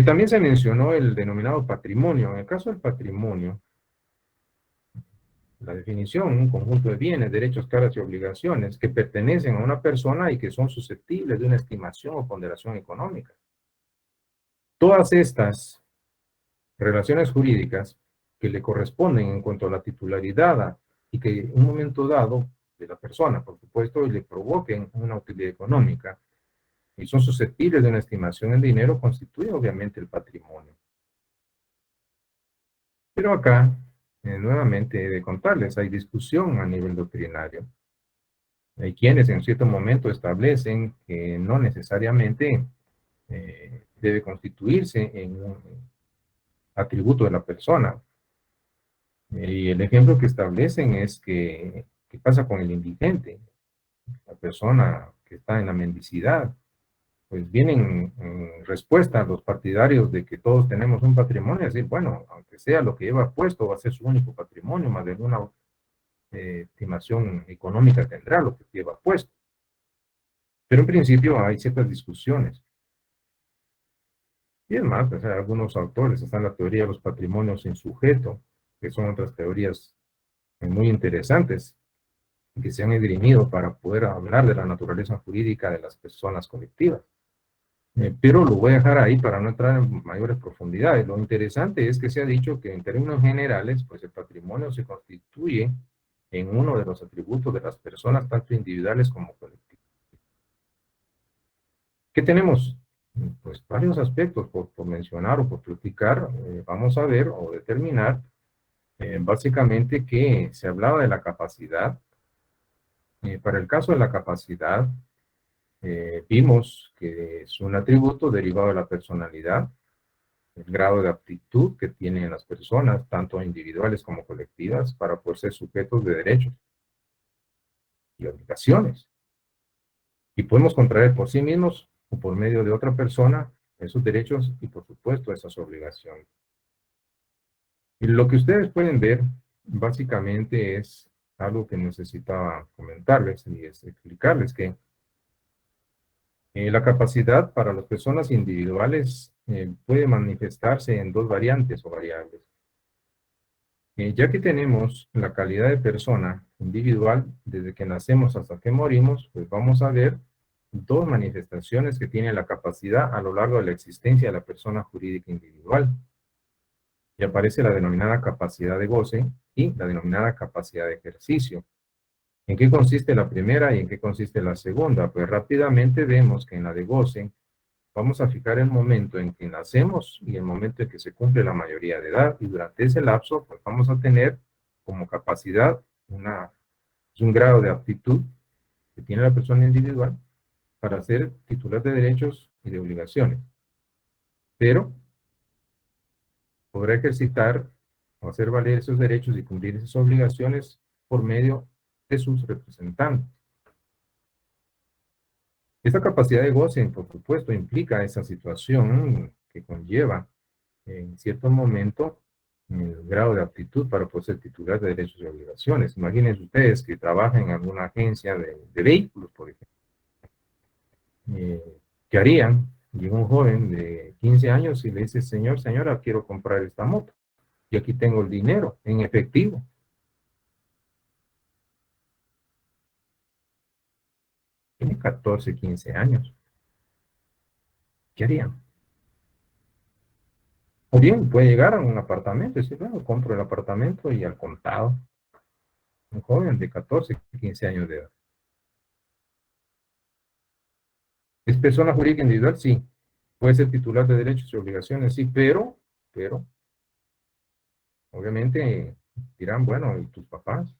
También se mencionó el denominado patrimonio. En el caso del patrimonio, la definición, un conjunto de bienes, derechos, cargas y obligaciones que pertenecen a una persona y que son susceptibles de una estimación o ponderación económica. Todas estas relaciones jurídicas que le corresponden en cuanto a la titularidad y que en un momento dado de la persona, por supuesto, le provoquen una utilidad económica y son susceptibles de una estimación en dinero, constituye obviamente el patrimonio. Pero acá, nuevamente he de contarles, hay discusión a nivel doctrinario. Hay quienes en cierto momento establecen que no necesariamente debe constituirse en un atributo de la persona. Y el ejemplo que establecen es que, ¿qué pasa con el indigente? La persona que está en la mendicidad. Pues vienen en respuesta a los partidarios de que todos tenemos un patrimonio, es decir, bueno, aunque sea lo que lleva puesto, va a ser su único patrimonio, más de una estimación económica tendrá lo que lleva puesto. Pero en principio hay ciertas discusiones. Y es más, o sea, algunos autores, están la teoría de los patrimonios sin sujeto, que son otras teorías muy interesantes, que se han esgrimido para poder hablar de la naturaleza jurídica de las personas colectivas. Pero lo voy a dejar ahí para no entrar en mayores profundidades. Lo interesante es que se ha dicho que en términos generales, pues el patrimonio se constituye en uno de los atributos de las personas, tanto individuales como colectivas. ¿Qué tenemos? Pues varios aspectos por mencionar o por platicar. Vamos a ver o determinar básicamente que se hablaba de la capacidad. Para el caso de la capacidad, vimos que es un atributo derivado de la personalidad, el grado de aptitud que tienen las personas, tanto individuales como colectivas, para poder ser sujetos de derechos y obligaciones. Y podemos contraer por sí mismos o por medio de otra persona esos derechos y, por supuesto, esas obligaciones. Y lo que ustedes pueden ver, básicamente, es algo que necesitaba comentarles y es explicarles que la capacidad para las personas individuales puede manifestarse en dos variantes o variables. Ya que tenemos la calidad de persona individual desde que nacemos hasta que morimos, pues vamos a ver dos manifestaciones que tiene la capacidad a lo largo de la existencia de la persona jurídica individual. Y aparece la denominada capacidad de goce y la denominada capacidad de ejercicio. ¿En qué consiste la primera y en qué consiste la segunda? Pues rápidamente vemos que en la de goce vamos a fijar el momento en que nacemos y el momento en que se cumple la mayoría de edad, y durante ese lapso pues vamos a tener como capacidad un grado de aptitud que tiene la persona individual para ser titular de derechos y de obligaciones. Pero podrá ejercitar o hacer valer esos derechos y cumplir esas obligaciones por medio de sus representantes. Esta capacidad de goce, por supuesto, implica esa situación que conlleva en cierto momento el grado de aptitud para poder ser titular de derechos y obligaciones. Imagínense ustedes que trabajan en alguna agencia de vehículos, por ejemplo. ¿Qué harían? Llega un joven de 15 años y le dice, señor, señora, quiero comprar esta moto. Y aquí tengo el dinero en efectivo. Tiene 14, 15 años. ¿Qué harían? O bien puede llegar a un apartamento y decir, bueno, compro el apartamento y al contado, un joven de 14, 15 años de edad. ¿Es persona jurídica individual? Sí. Puede ser titular de derechos y obligaciones, sí, pero, obviamente dirán, bueno, ¿y tus papás?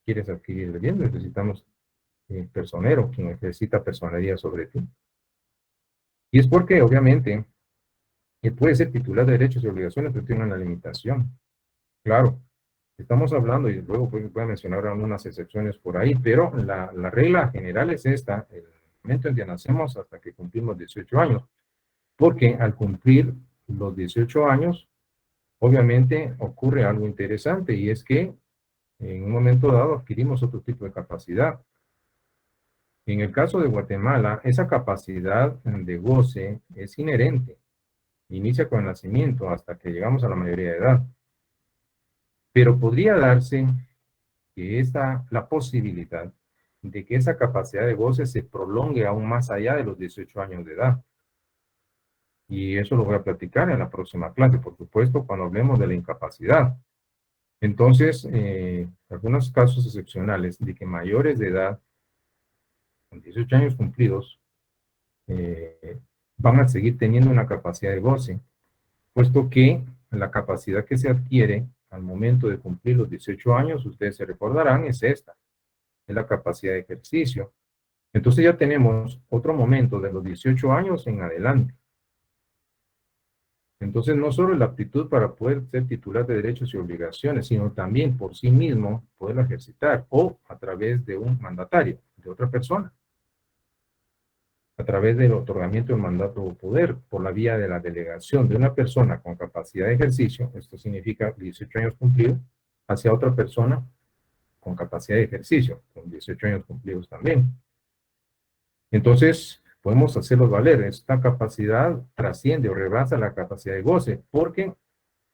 ¿Quieres adquirir el bien? Necesitamos personero, quien ejercita personería sobre ti. Y es porque, obviamente, puede ser titular de derechos y obligaciones, pero tiene una limitación. Claro, estamos hablando, y luego voy a mencionar algunas excepciones por ahí, pero la regla general es esta, el momento en que nacemos hasta que cumplimos 18 años, porque al cumplir los 18 años, obviamente ocurre algo interesante, y es que en un momento dado adquirimos otro tipo de capacidad. En el caso de Guatemala, esa capacidad de goce es inherente, inicia con el nacimiento hasta que llegamos a la mayoría de edad, pero podría darse que la posibilidad de que esa capacidad de goce se prolongue aún más allá de los 18 años de edad. Y eso lo voy a platicar en la próxima clase, por supuesto, cuando hablemos de la incapacidad. Entonces, algunos casos excepcionales de que mayores de edad, con 18 años cumplidos, eh, van a seguir teniendo una capacidad de goce, puesto que la capacidad que se adquiere al momento de cumplir los 18 años, ustedes se recordarán, es esta, es la capacidad de ejercicio. Entonces ya tenemos otro momento de los 18 años en adelante. Entonces no solo la aptitud para poder ser titular de derechos y obligaciones, sino también por sí mismo poderlo ejercitar o a través de un mandatario, de otra persona, a través del otorgamiento del mandato o poder por la vía de la delegación de una persona con capacidad de ejercicio, esto significa 18 años cumplidos, hacia otra persona con capacidad de ejercicio, con 18 años cumplidos también. Entonces, podemos hacerlos valer. Esta capacidad trasciende o rebasa la capacidad de goce, porque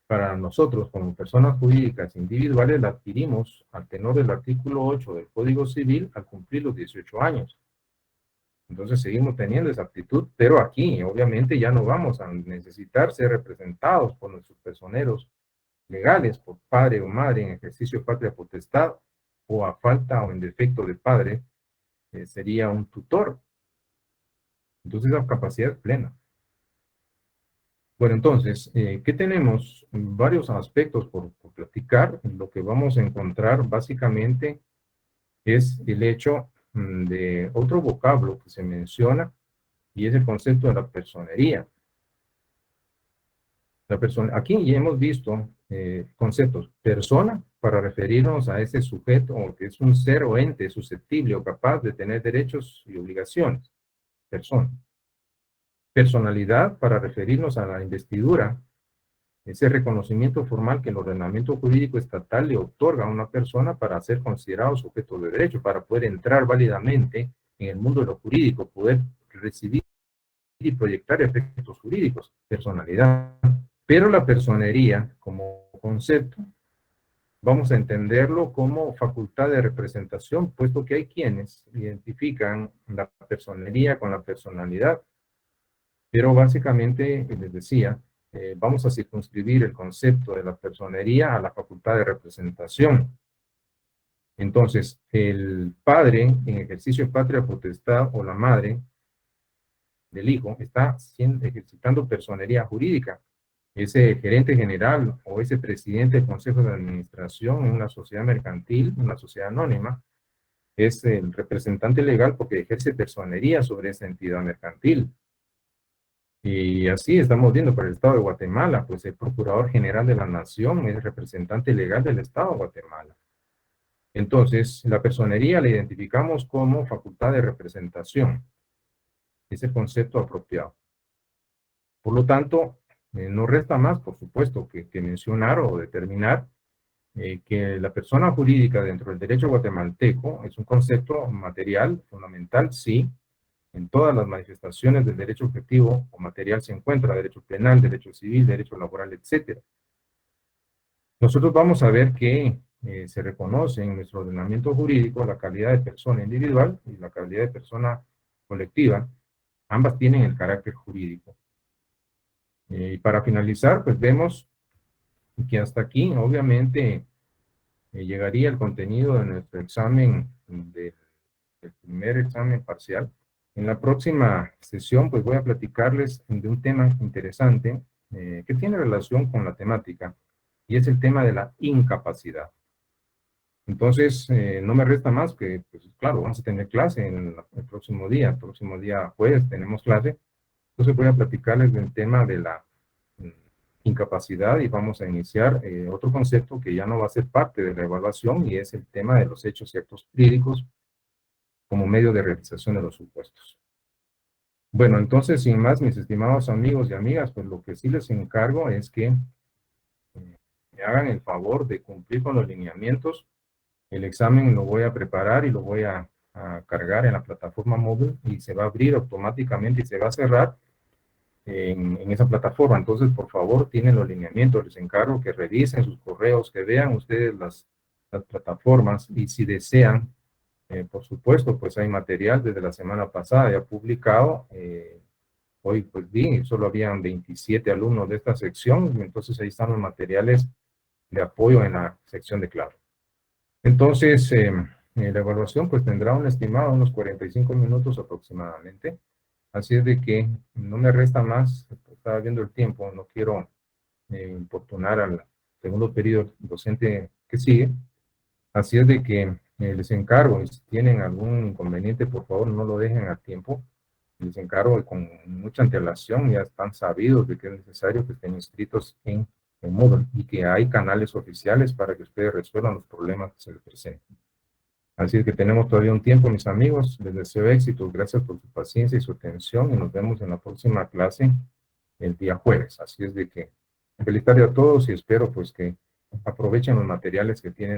para nosotros, como personas jurídicas individuales, la adquirimos al tenor del artículo 8 del Código Civil al cumplir los 18 años. Entonces, seguimos teniendo esa aptitud, pero aquí, obviamente, ya no vamos a necesitar ser representados por nuestros personeros legales, por padre o madre en ejercicio de patria potestad, o a falta o en defecto de padre, sería un tutor. Entonces, la capacidad es plena. Bueno, entonces, ¿qué tenemos? Varios aspectos por platicar. Lo que vamos a encontrar básicamente es el hecho de otro vocablo que se menciona y es el concepto de la personería. Aquí ya hemos visto conceptos. Persona, para referirnos a ese sujeto o que es un ser o ente susceptible o capaz de tener derechos y obligaciones. Persona. Personalidad, para referirnos a la investidura, ese reconocimiento formal que el ordenamiento jurídico estatal le otorga a una persona para ser considerado sujeto de derecho, para poder entrar válidamente en el mundo de lo jurídico, poder recibir y proyectar efectos jurídicos, personalidad. Pero la personería, como concepto, vamos a entenderlo como facultad de representación, puesto que hay quienes identifican la personería con la personalidad. Pero básicamente, les decía, vamos a circunscribir el concepto de la personería a la facultad de representación. Entonces, el padre en ejercicio de patria potestad o la madre del hijo está ejercitando personería jurídica. Ese gerente general o ese presidente del consejo de administración en una sociedad mercantil, una sociedad anónima, es el representante legal porque ejerce personería sobre esa entidad mercantil. Y así estamos viendo para el Estado de Guatemala, pues el Procurador General de la Nación es el representante legal del Estado de Guatemala. Entonces, la personería la identificamos como facultad de representación. Es el concepto apropiado. Por lo tanto, no resta más, por supuesto, que mencionar o determinar que la persona jurídica dentro del derecho guatemalteco es un concepto material fundamental, sí. En todas las manifestaciones del derecho objetivo o material se encuentra derecho penal, derecho civil, derecho laboral, etc. Nosotros vamos a ver que se reconoce en nuestro ordenamiento jurídico la calidad de persona individual y la calidad de persona colectiva. Ambas tienen el carácter jurídico. Y para finalizar, pues vemos que hasta aquí, obviamente, llegaría el contenido de nuestro examen, del primer examen parcial. En la próxima sesión, pues voy a platicarles de un tema interesante que tiene relación con la temática, y es el tema de la incapacidad. Entonces, no me resta más que, pues claro, vamos a tener clase el próximo día jueves tenemos clase. Entonces voy a platicarles del tema de la mm, incapacidad y vamos a iniciar otro concepto que ya no va a ser parte de la evaluación, y es el tema de los hechos y actos jurídicos como medio de realización de los supuestos. Bueno, entonces, sin más, mis estimados amigos y amigas, pues lo que sí les encargo es que me hagan el favor de cumplir con los lineamientos. El examen lo voy a preparar y lo voy a cargar en la plataforma móvil, y se va a abrir automáticamente y se va a cerrar en esa plataforma. Entonces, por favor, tienen los lineamientos. Les encargo que revisen sus correos, que vean ustedes las plataformas, y si desean, por supuesto, pues hay material desde la semana pasada ya publicado. Hoy pues vi, solo habían 27 alumnos de esta sección, y entonces ahí están los materiales de apoyo en la sección de clave. Entonces, la evaluación pues tendrá un estimado unos 45 minutos aproximadamente. Así es de que no me resta más. Estaba viendo el tiempo, no quiero importunar al segundo periodo docente que sigue. Así es de que les encargo, y si tienen algún inconveniente, por favor no lo dejen a tiempo. Les encargo con mucha antelación, ya están sabidos de que es necesario que estén inscritos en Moodle, y que hay canales oficiales para que ustedes resuelvan los problemas que se les presenten. Así es que tenemos todavía un tiempo, mis amigos. Les deseo éxito. Gracias por su paciencia y su atención, y nos vemos en la próxima clase el día jueves. Así es de que feliz tarde a todos, y espero pues que aprovechen los materiales que tienen.